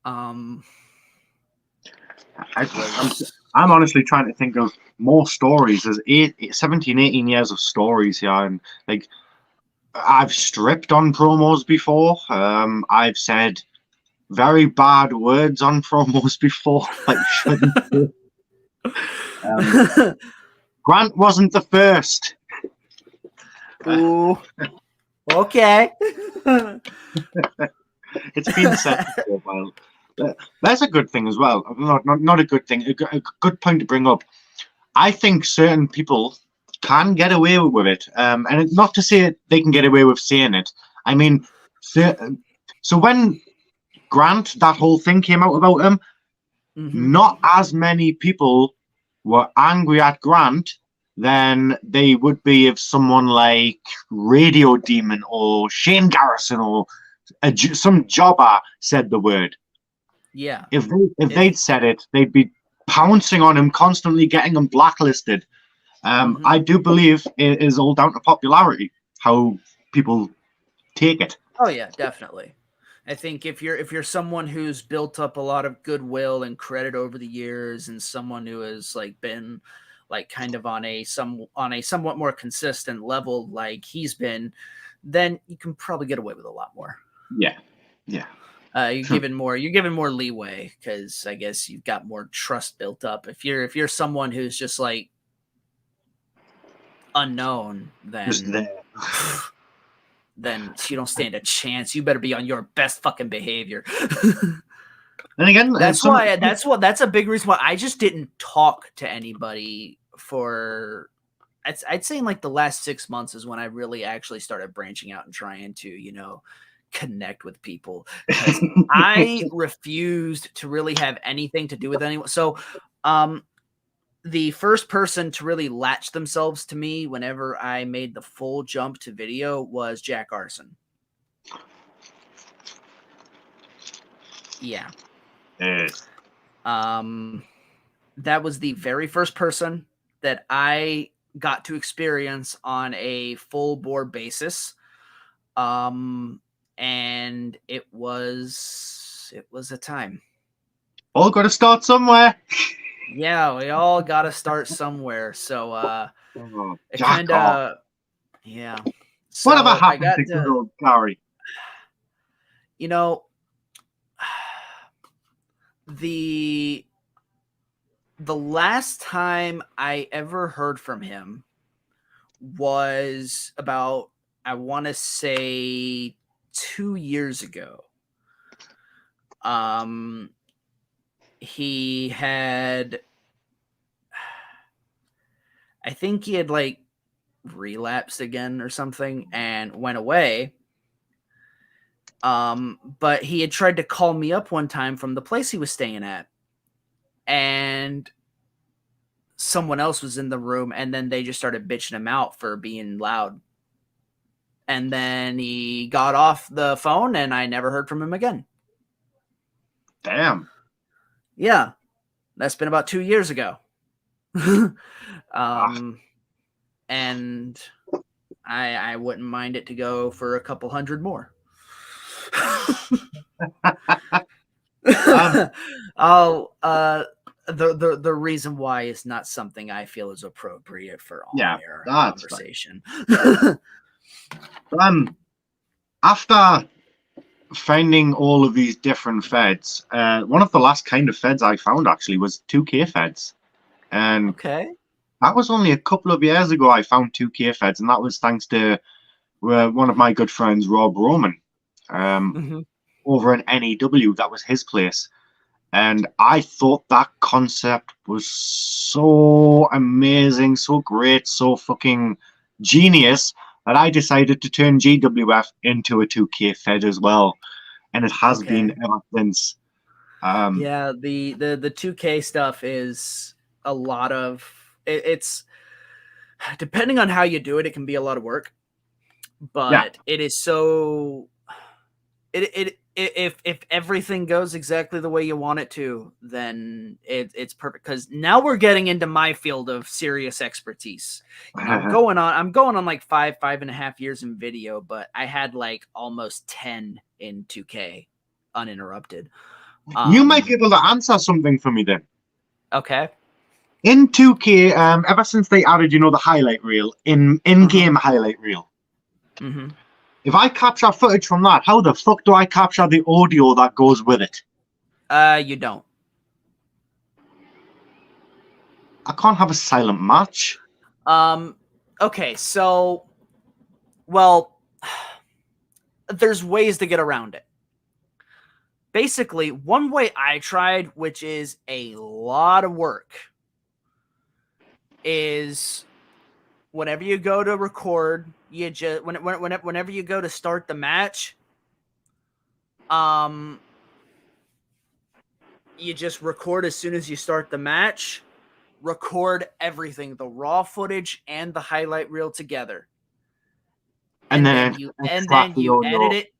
I'm honestly trying to think of more stories. There's 17, 18 years of stories here, and like I've stripped on promos before. I've said very bad words on promos before. Like shouldn't. Grant wasn't the first. Ooh. Okay. It's been said for a while. That's a good thing as well. Not a good thing. A good point to bring up. I think certain people can get away with it, and it's not to say they can get away with saying it. I mean, so when Grant, that whole thing came out about him, not as many people were angry at Grant than they would be if someone like Radio Demon or Shane Garrison or some jobber said the word. Yeah. If they'd said it, they'd be pouncing on him, constantly getting him blacklisted. I do believe it is all down to popularity, how people take it. Oh yeah, definitely. I think if you're someone who's built up a lot of goodwill and credit over the years, and someone who has like been like kind of on a somewhat more consistent level, like he's been, then you can probably get away with a lot more. Yeah, yeah. You're given more leeway because I guess you've got more trust built up. If you're someone who's just like unknown, Just then there. then you don't stand a chance. You better be on your best fucking behavior. And again, That's a big reason why I just didn't talk to anybody for I'd say in like the last 6 months is when I really actually started branching out and trying to, connect with people, because I refused to really have anything to do with anyone. So the first person to really latch themselves to me whenever I made the full jump to video was Jack Arson. Yeah. That was the very first person that I got to experience on a full bore basis. And it was a time. All got to start somewhere. Yeah, we all got to start somewhere. So it Jack kind of, yeah. So Whatever happened I got to good old Gary? The last time I ever heard from him was about, I want to say 2 years ago. He had, I think he had like relapsed again or something and went away. But he had tried to call me up one time from the place he was staying at, and someone else was in the room, and then they just started bitching him out for being loud. And then he got off the phone and I never heard from him again. Damn. Yeah. That's been about 2 years ago. And I wouldn't mind it to go for a couple hundred more. The reason why is not something I feel is appropriate for on-air conversation. After finding all of these different feds, one of the last kind of feds I found actually was 2K feds. And that was only a couple of years ago I found 2K feds, and that was thanks to one of my good friends, Rob Roman, over in NEW. That was his place. And I thought that concept was so amazing, so great, so fucking genius that I decided to turn GWF into a 2K fed as well. And it has been ever since. Yeah, the 2K stuff is a lot of it's depending on how you do it, it can be a lot of work. But it is so if everything goes exactly the way you want it to, then it's perfect. Because now we're getting into my field of serious expertise. I'm going on like 5.5 years in video, but I had like almost 10 in 2K uninterrupted. You might be able to answer something for me then. Okay. In 2K, ever since they added, the highlight reel, in-game highlight reel. If I capture footage from that, how the fuck do I capture the audio that goes with it? You don't. I can't have a silent match. Okay, so, well, there's ways to get around it. Basically, one way I tried, which is a lot of work, is whenever you go to record, you just whenever you go to start the match, you just record as soon as you start the match. Record everything, the raw footage and the highlight reel together, and then you edit it.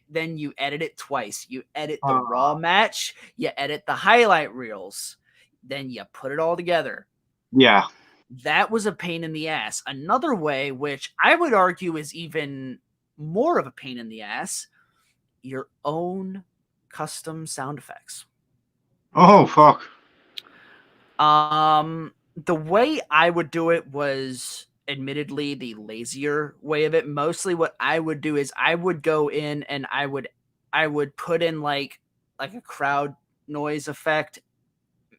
Then you edit it twice. You edit the raw match, you edit the highlight reels, then you put it all together. Yeah. That was a pain in the ass. Another way, which I would argue is even more of a pain in the ass, your own custom sound effects. Oh, fuck. The way I would do it was admittedly the lazier way of it. Mostly what I would do is I would go in and I would I would put in like a crowd noise effect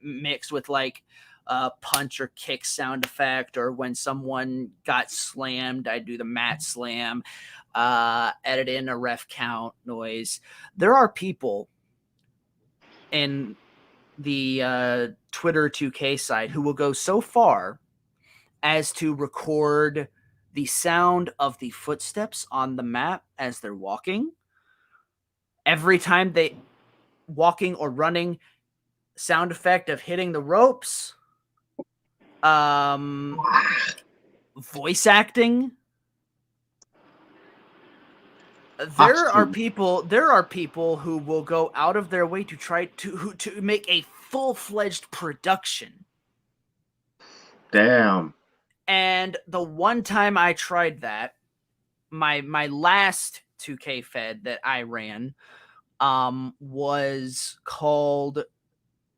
mixed with like a punch or kick sound effect, or when someone got slammed, I'd do the mat slam, edit in a ref count noise. There are people in the Twitter 2K side who will go so far as to record the sound of the footsteps on the map as they're walking. Every time they walking or running, sound effect of hitting the ropes, voice acting. There are people who will go out of their way to try to make a full-fledged production. Damn. And the one time I tried that, my last 2K Fed that I ran was called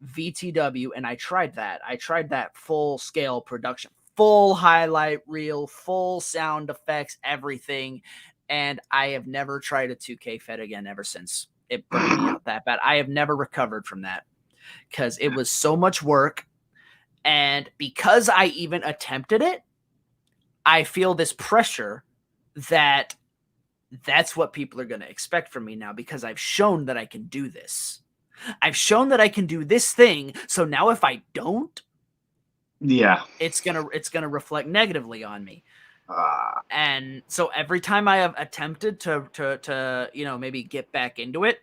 VTW, and I tried that. I tried that full-scale production, full highlight reel, full sound effects, everything. And I have never tried a 2K Fed again ever since. It burned me out that bad. I have never recovered from that because it was so much work. And because I even attempted it, I feel this pressure that that's what people are going to expect from me now, because I've shown that I can do this. I've shown that I can do this thing. So now if I don't, it's gonna reflect negatively on me. And so every time I have attempted to maybe get back into it,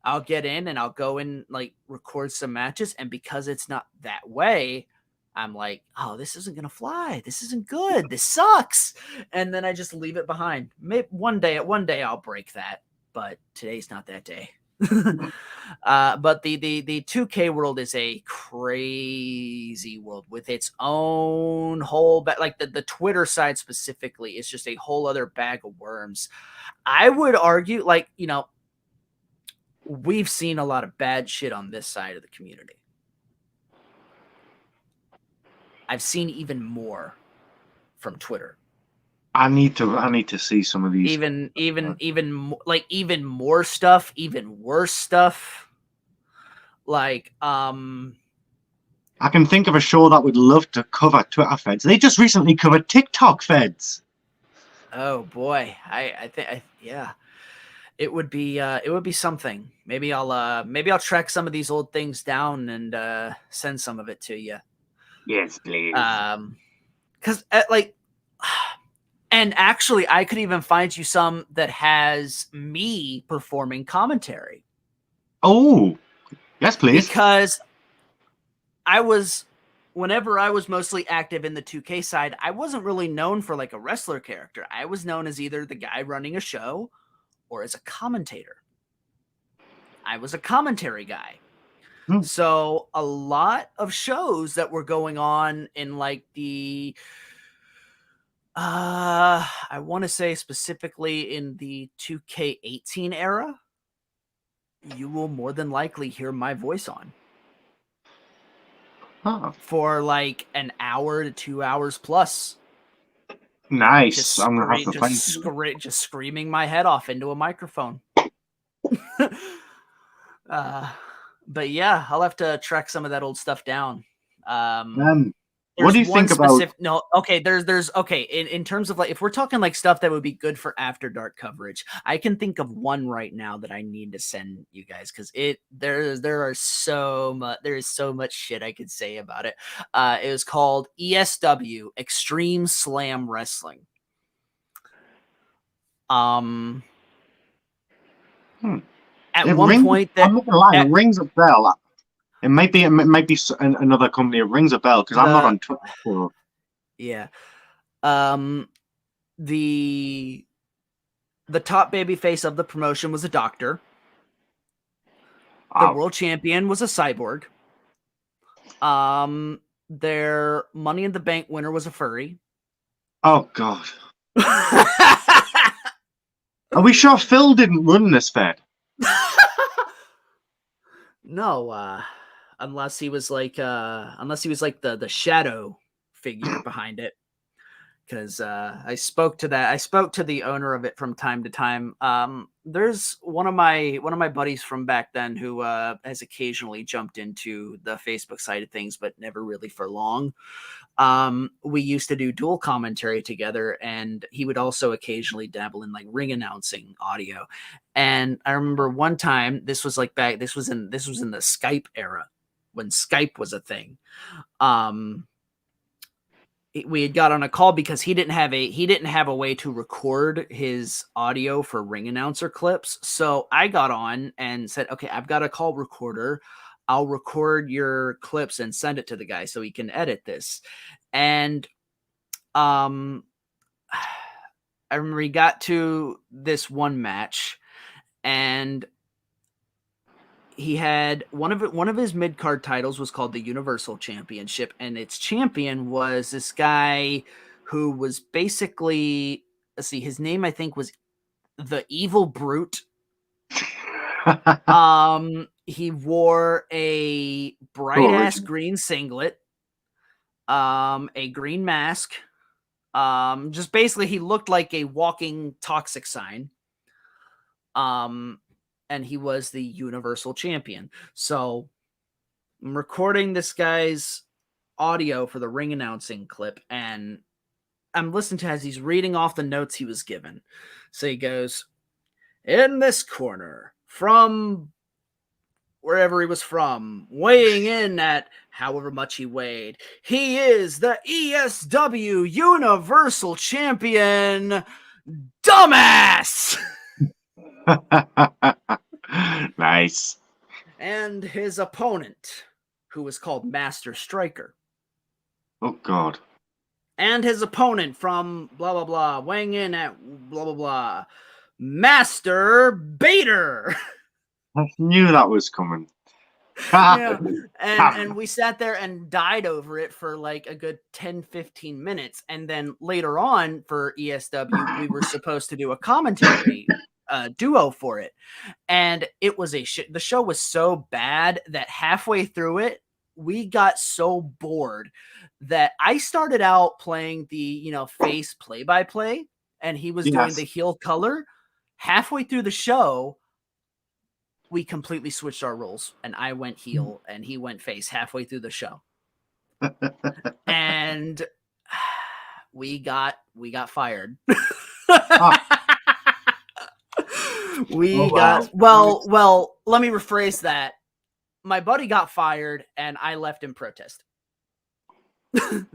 I'll get in and I'll go and like record some matches. And because it's not that way, I'm like, oh, this isn't gonna fly. This isn't good. This sucks. And then I just leave it behind. Maybe one day I'll break that, but today's not that day. But the 2K world is a crazy world with its own whole like the Twitter side specifically is just a whole other bag of worms. I would argue, like, we've seen a lot of bad shit on this side of the community. I've seen even more from Twitter. I need to see some of these. Even more stuff, even worse stuff. Like, I can think of a show that would love to cover Twitter feds. They just recently covered TikTok feds. Oh boy, I think yeah, it would be something. Maybe I'll track some of these old things down and send some of it to you. Yes, please. Because and actually, I could even find you some that has me performing commentary. Oh, yes, please. Because whenever I was mostly active in the 2K side, I wasn't really known for like a wrestler character. I was known as either the guy running a show or as a commentator. I was a commentary guy. So a lot of shows that were going on in like the I want to say specifically in the 2K18 era, you will more than likely hear my voice on. For like an hour to 2 hours plus. Nice. I'm gonna have to just screaming my head off into a microphone. But yeah, I'll have to track some of that old stuff down. What do you think about? No, okay. There's okay. In terms of like, if we're talking like stuff that would be good for After Dark coverage, I can think of one right now that I need to send you guys because there is so much shit I could say about it. It was called ESW Extreme Slam Wrestling. At one point, I'm not gonna lie, it rings a bell. It might be another company. It rings a bell because I'm not on Twitter. So. Yeah. The top babyface of the promotion was a doctor. The world champion was a cyborg. Their Money in the Bank winner was a furry. Oh God. Are we sure Phil didn't run this fed? No, unless he was like the shadow figure behind it. because I spoke to the owner of it from time to time. There's one of my buddies from back then who has occasionally jumped into the Facebook side of things, but never really for long. We used to do dual commentary together, and he would also occasionally dabble in like ring announcing audio. And I remember one time, this was in the Skype era when Skype was a thing. We had got on a call because he didn't have a way to record his audio for ring announcer clips. So I got on and said, okay, I've got a call recorder. I'll record your clips and send it to the guy so he can edit this. And I remember he got to this one match, and he had one of his mid-card titles was called the Universal Championship, and its champion was this guy who was basically, let's see, his name I think was the Evil Brute. He wore a bright ass green singlet, a green mask. Just basically he looked like a walking toxic sign. And he was the Universal Champion. So I'm recording this guy's audio for the ring announcing clip, and I'm listening to as he's reading off the notes he was given. So he goes, in this corner, from wherever he was from, weighing in at however much he weighed, he is the ESW Universal Champion, Dumbass! Nice. And his opponent, who was called Master Striker. Oh, God. And his opponent from blah, blah, blah, weighing in at blah, blah, blah, Master Bader. I knew that was coming. Yeah. And we sat there and died over it for like a good 10-15 minutes. And then later on for ESW, we were supposed to do a commentary duo for it. And it was the show was so bad that halfway through it, we got so bored that I started out playing the, face play-by-play, and he was doing the heel color. Halfway through the show, we completely switched our roles, and I went heel and he went face halfway through the show. And we got fired. Well, let me rephrase that. My buddy got fired and I left in protest. And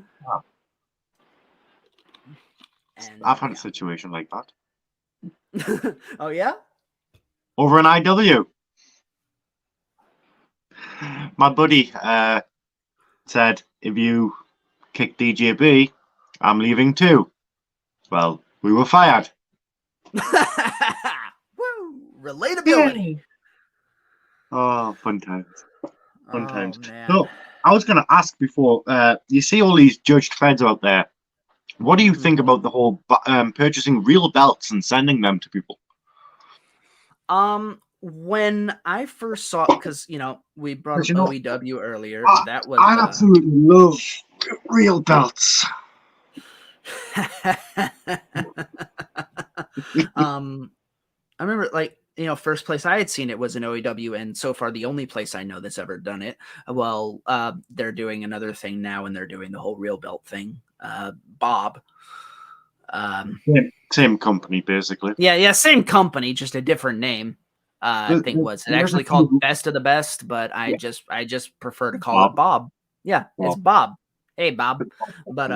I've had a situation like that. Oh, yeah? Over in IW. My buddy said, if you kick DJB, I'm leaving too. Well, we were fired. Woo! Relatability. Oh, fun times. Fun times. Man. So, I was going to ask before, you see all these judged feds out there. What do you think about the whole purchasing real belts and sending them to people? When I first saw, because we brought up OEW earlier, that was I absolutely love real belts. I remember, first place I had seen it was in OEW, and so far the only place I know that's ever done it. Well, they're doing another thing now, and they're doing the whole real belt thing. Bob. Same company, basically. Yeah, same company, just a different name. I think was it actually called Best of the Best, but I just prefer to call it Bob. Yeah, it's Bob. Hey, Bob. But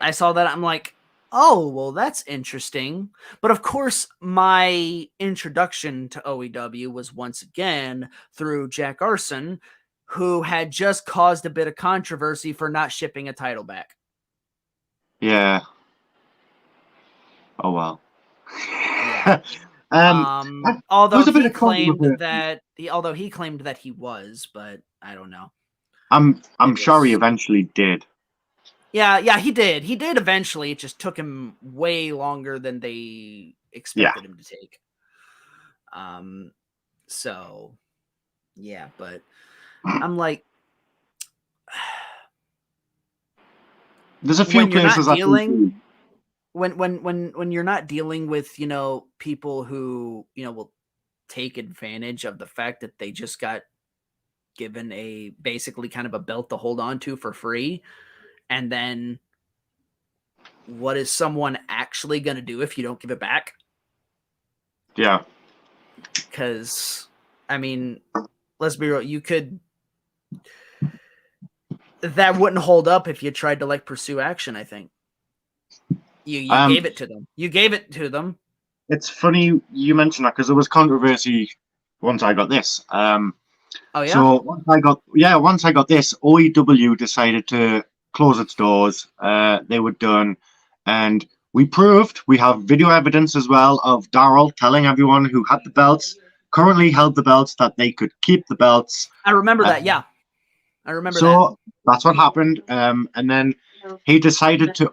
I saw that, I'm like, oh, well, that's interesting. But of course, my introduction to OEW was once again through Jack Arson, who had just caused a bit of controversy for not shipping a title back. Yeah. Oh, well. Yeah. Although he claimed that he was, but I don't know. I'm sure he eventually did. Yeah, he did. He did eventually. It just took him way longer than they expected him to take. So, yeah, but I'm like, There's a few when you're places not I think. dealing when you're not dealing with, you know, people who, you know, will take advantage of the fact that they just got given a basically kind of a belt to hold on to for free, and then what is someone actually going to do if you don't give it back? Yeah. Because I mean, let's be real, you could, that wouldn't hold up if you tried to like pursue action. I think you Um, gave it to them. You gave it to them. it's funny you mentioned that because there was controversy once I got this. Oh yeah. So once I got this, OEW decided to close its doors. They were done, and we proved we have video evidence as well of Daryl telling everyone who had the belts, currently held the belts, that they could keep the belts. I remember that. Yeah, I remember that. So that's what happened. And then he decided to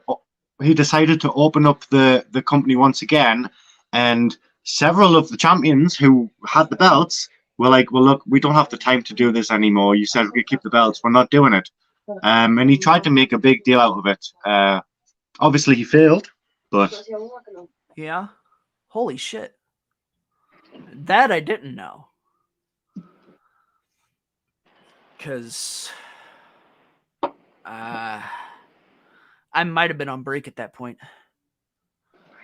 open up the company once again, and several of the champions who had the belts were like, "Well, look, we don't have the time to do this anymore. You said we could keep the belts. We're not doing it." And he tried to make a big deal out of it. Obviously, he failed, but Yeah. Holy shit. That I didn't know. Because I might have been on break at that point.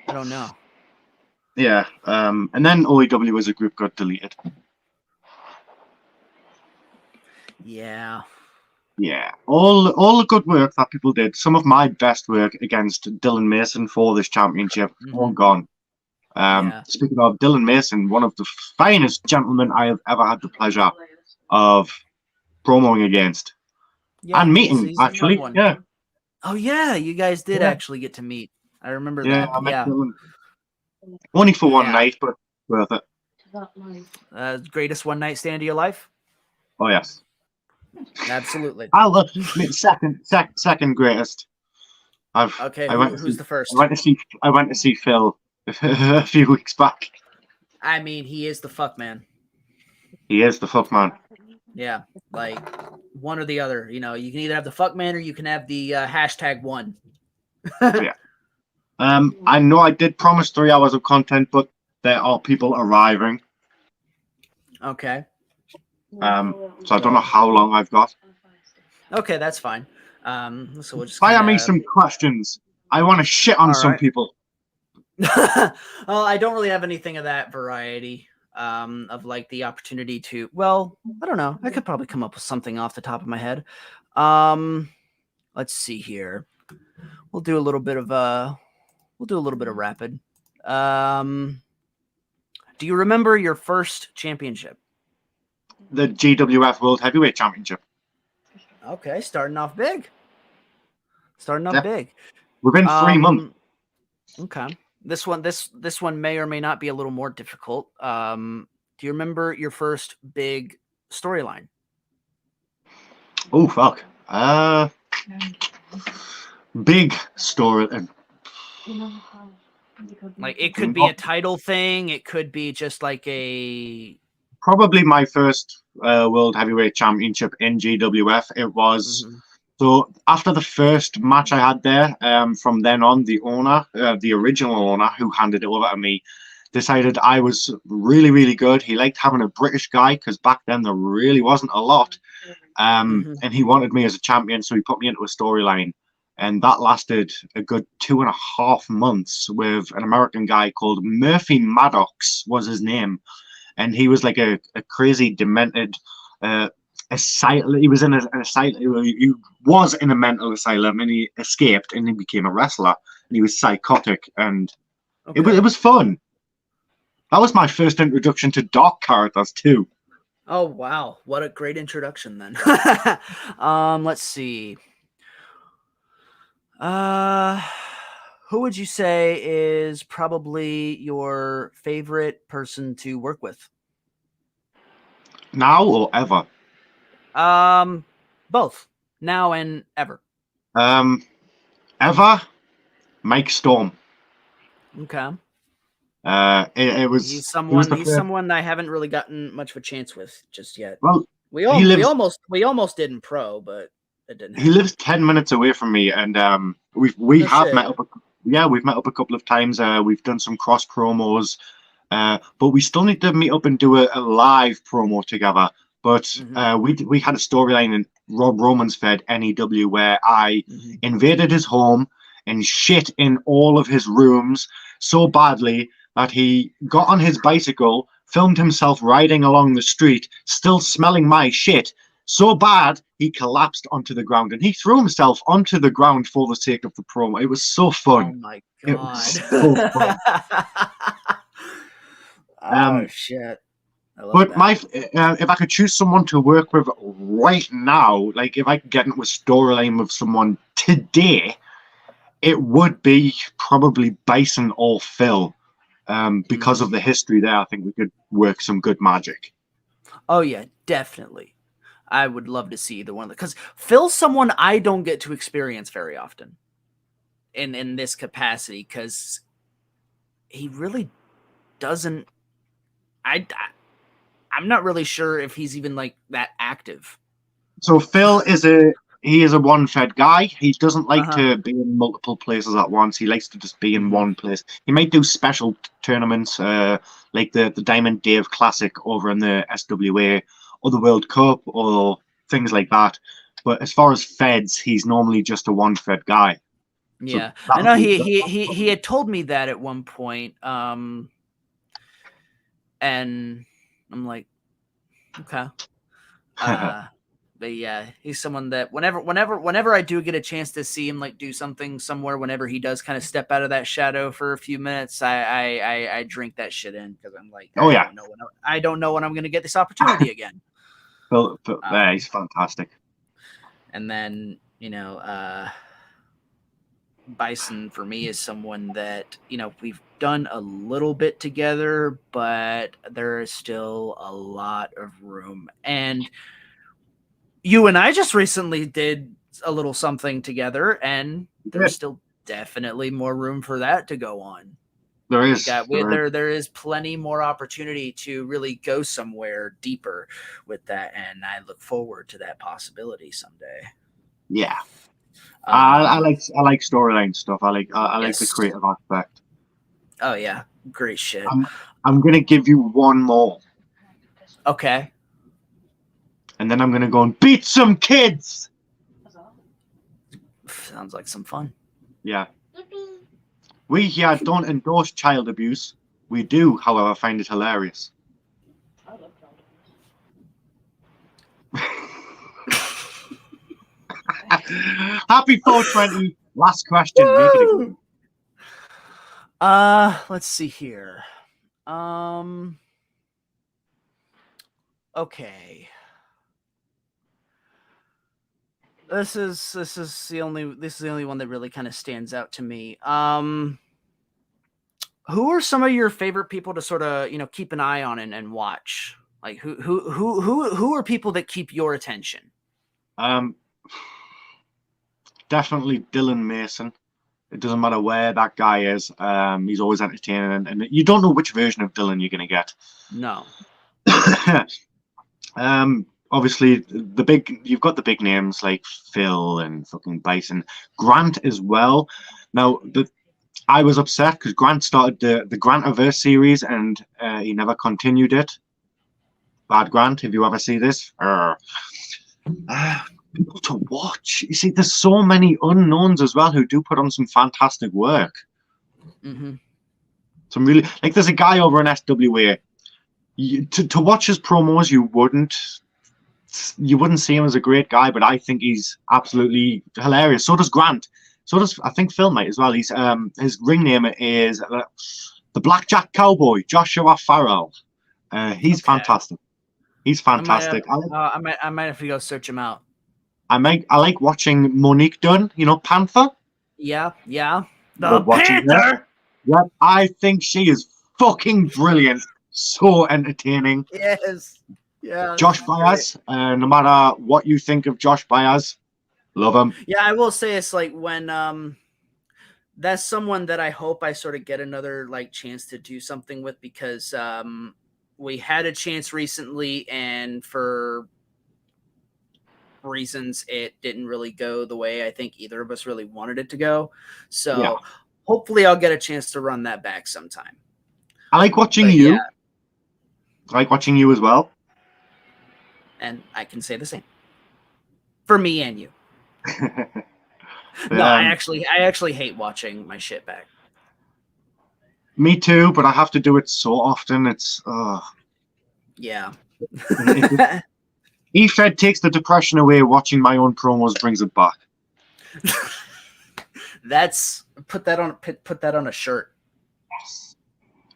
I don't know. yeah. And then OEW as a group got deleted. Yeah. Yeah, all the good work that people did. Some of my best work against Dylan Mason for this championship, all gone. Yeah. Speaking of Dylan Mason, one of the finest gentlemen I have ever had the pleasure of promoing against Yeah. and meeting, he's a fun actually. one. Yeah, Oh yeah, you guys did Yeah. actually get to meet. I remember yeah, that. I met Yeah. Dylan. Only for one Yeah. night, but worth it. Greatest one night stand of your life? Oh yes, Absolutely. I love second greatest. Okay, I went to who's see the first? I went to see Phil a few weeks back. I mean, he is the fuck man. He is the fuck man. Yeah, like one or the other. You know, you can either have the fuck man or you can have the hashtag one. Yeah. I know I did promise 3 hours of content, but there are people arriving. Okay. So I don't know how long I've got. Okay, that's fine. So we'll just Fire me kinda... some questions. I want to shit on All some right. people. Well, I don't really have anything of that variety. Of like the opportunity to, well, I don't know. I could probably come up with something off the top of my head. Let's see here. We'll do a little bit of rapid. Do you remember your first championship? The GWF World Heavyweight Championship. Okay, starting off big. Yeah. Big. Within 3 months. Okay. This one may or may not be a little more difficult. Do you remember your first big storyline? Oh fuck. Big story. Like it could be a title thing. It could be just like a... Probably my first World Heavyweight Championship in GWF. It was so after the first match I had there. From then on, the owner, the original owner, who handed it over to me, decided I was really, really good. He liked having a British guy because back then there really wasn't a lot. And he wanted me as a champion, so he put me into a storyline. And that lasted a good 2.5 months with an American guy called Murphy Maddox was his name. And he was like a crazy, demented asylum. He was in an asylum. He was in a mental asylum, and he escaped, and he became a wrestler. And he was psychotic, and it was fun. That was my first introduction to dark characters too. Oh wow, what a great introduction then. Let's see. Who would you say is probably your favorite person to work with? Now or ever? Both. Now and ever. Ever? Mike Storm. Okay. It was. He's someone I haven't really gotten much of a chance with just yet. Well, we almost did in pro, but it didn't He happen. lives 10 minutes away from me, and we No have shit. met up. We've met up a couple of times. We've done some cross promos, but we still need to meet up and do a live promo together. But Mhm. we had a storyline in Rob Roman's Fed NEW where I Mhm. invaded his home and shit in all of his rooms so badly that he got on his bicycle, filmed himself riding along the street, still smelling my shit, so bad he collapsed onto the ground, and he threw himself onto the ground for the sake of the promo. It was so Oh fun. my It god. was so fun. Oh Um, shit. I love but that. if I could choose someone to work with right now, like if I could get into a storyline with someone today, it would be probably Bison or Phil. Because of Mhm. the history there, I think we could work some good magic. Oh yeah, definitely. I would love to see either one of them because Phil's someone I don't get to experience very often in this capacity because he really doesn't. I'm not really sure if he's even like that active. So Phil is a one-fed guy. He doesn't Uh like huh. to be in multiple places at once. He likes to just be in Hmm. one place. He might do special tournaments, like the Diamond Dave Classic over in the SWA or the World Cup or things like that. But as far as feds, he's normally just a one-fed guy. So Yeah, that I would know be he had told me that at one point. And I'm like, okay. Uh, but yeah, he's someone that whenever I do get a chance to see him like do something somewhere, whenever he does kind of step out of that shadow for a few minutes, I drink that shit in because I'm like, oh yeah, I don't know when I'm gonna get this opportunity again. Phil there, Um, he's fantastic. and then Bison for me is someone that we've done a little bit together, but there is still a lot of room. And you and I just recently did a little something together, and Yeah, there's still definitely more room for that to go on. there is, there is. There is plenty more opportunity to really go somewhere deeper with that, and I look forward to that possibility someday. Yeah, Um, I like storyline stuff. I like the yes. creative aspect. Oh yeah, great shit. I'm I'm gonna give you one more, Okay. and then I'm gonna go and beat some kids. Sounds like some fun. Yeah, we here don't endorse child abuse. We do, however, find it hilarious. Happy 420. Last question. Make it a good Woo! one. Let's see here. Um, okay. This is the only one that really kind of stands out to me. Who are some of your favorite people to sort of keep an eye on and watch? Like who are people that keep your attention? Um, Definitely Dylan Mason. It doesn't matter where that guy is. He's always entertaining, and you don't know which version of Dylan you're gonna get. No. Obviously you've got the big names like Phil and fucking Bison, Grant as well. Now I was upset because Grant started the Grantiverse series and he never continued it. Bad Grant, if you ever see this. People to watch. You see, there's so many unknowns as well who do put on some fantastic work. Mm-hmm. Some really like there's a guy over in SWA. To watch his promos, you wouldn't see him as a great guy, but I think he's absolutely hilarious. So does Grant. So does I think Phil might as well. He's his ring name is the Blackjack Cowboy, Joshua Farrell. He's Okay. fantastic. He's fantastic. I might have to go search him out. I like watching Monique Dunn. You know Panther. Yeah, yeah. The Love watching her. Panther. Yep, I think she is fucking brilliant. So entertaining. Yes. Yeah. Josh Great. Baez. No matter what you think of Josh Baez, love him. Yeah, I will say it's like when that's someone that I hope I sort of get another like chance to do something with because we had a chance recently and for reasons, it didn't really go the way I think either of us really wanted it to go. So Yeah. hopefully I'll get a chance to run that back sometime. I like watching But you. yeah. I like watching you as well. And I can say the same for me and you. No, I actually hate watching my shit back. Me too, but I have to do it so often. It's Yeah. E-Fed takes the depression away. Watching my own promos brings it back. That's put that on a shirt. Yes.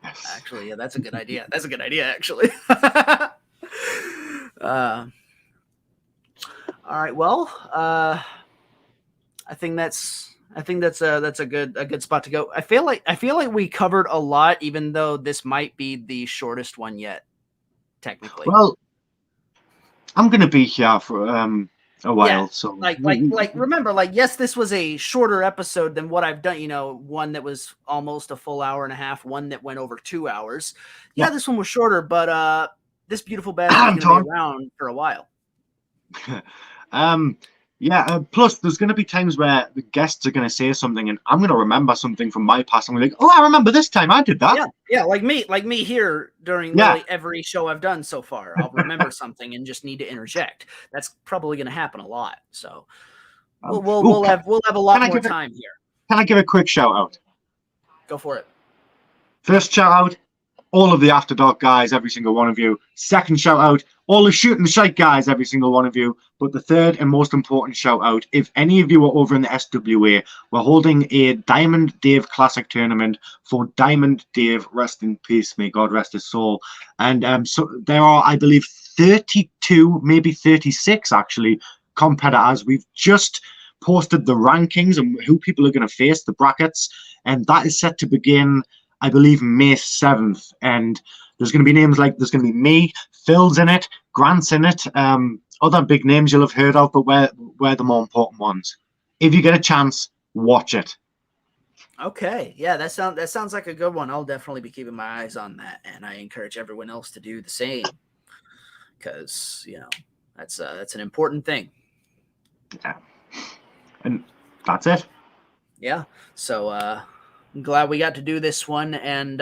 Actually, yeah, that's a good idea. That's a good idea, actually. All right. Well, I think that's a good spot to go. I feel like we covered a lot, even though this might be the shortest one yet, technically. Well, I'm gonna be here for a while, Yeah, so like remember, like, yes, this was a shorter episode than what I've done. You know, one that was almost a full hour and a half, one that went over 2 hours. Yeah, this one was shorter, but this beautiful bastard is gonna be around for a while. Plus, there's going to be times where the guests are going to say something, and I'm going to remember something from my past. I'm like, oh, I remember this time I did that. Yeah, like me here during literally every show I've done so far. I'll remember something and just need to interject. That's probably going to happen a lot. So we'll have a lot more time here. Can I give a quick shout out? Go for it. First shout out, all of the After Dark guys, every single one of you. Second shout out, all the Shooting the Shite guys, every single one of you. But the third and most important shout out, if any of you are over in the SWA, we're holding a Diamond Dave Classic tournament for Diamond Dave, rest in peace, may God rest his soul. And so there are, I believe, 32, maybe 36 actually, competitors. We've just posted the rankings and who people are going to face, the brackets, and that is set to begin, I believe, May 7th. And there's going to be names like, there's going to be me, Phil's in it, Grant's in it, other big names you'll have heard of, but we're the more important ones. If you get a chance, watch it. Okay. Yeah, that sounds like a good one. I'll definitely be keeping my eyes on that, and I encourage everyone else to do the same, because, you know, that's an important thing. Yeah. And that's it. Yeah. So I'm glad we got to do this one, and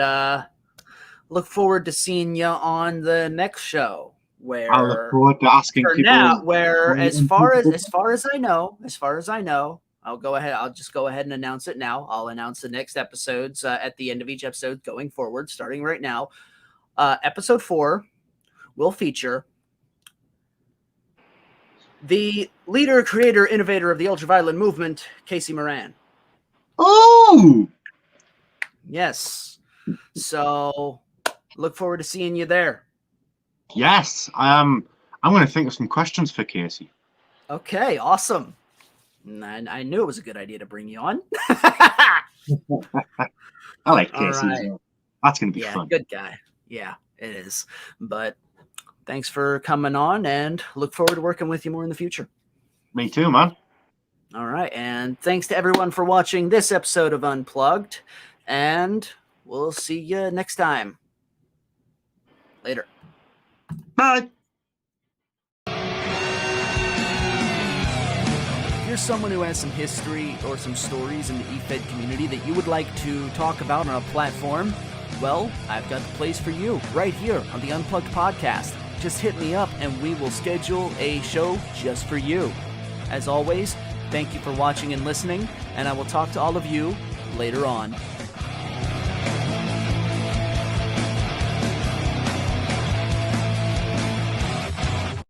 look forward to seeing you on the next show. Where I look forward to asking people. Now, where as far as I know, I'll just go ahead and announce it now. I'll announce the next episodes at the end of each episode going forward, starting right now. Episode 4 will feature the leader, creator, innovator of the ultraviolet movement, Casey Moran. Oh, yes. So look forward to seeing you there. Yes. I'm going to think of some questions for Casey. Okay, awesome. I knew it was a good idea to bring you on. I like Casey. Right. That's going to be fun. Good guy. Yeah, it is. But thanks for coming on, and look forward to working with you more in the future. Me too, man. All right, and thanks to everyone for watching this episode of Unplugged, and we'll see you next time. Later. Bye. If you're someone who has some history or some stories in the EFED community that you would like to talk about on a platform, well, I've got the place for you right here on the Unplugged podcast. Just hit me up and we will schedule a show just for you. As always, thank you for watching and listening, and I will talk to all of you later on.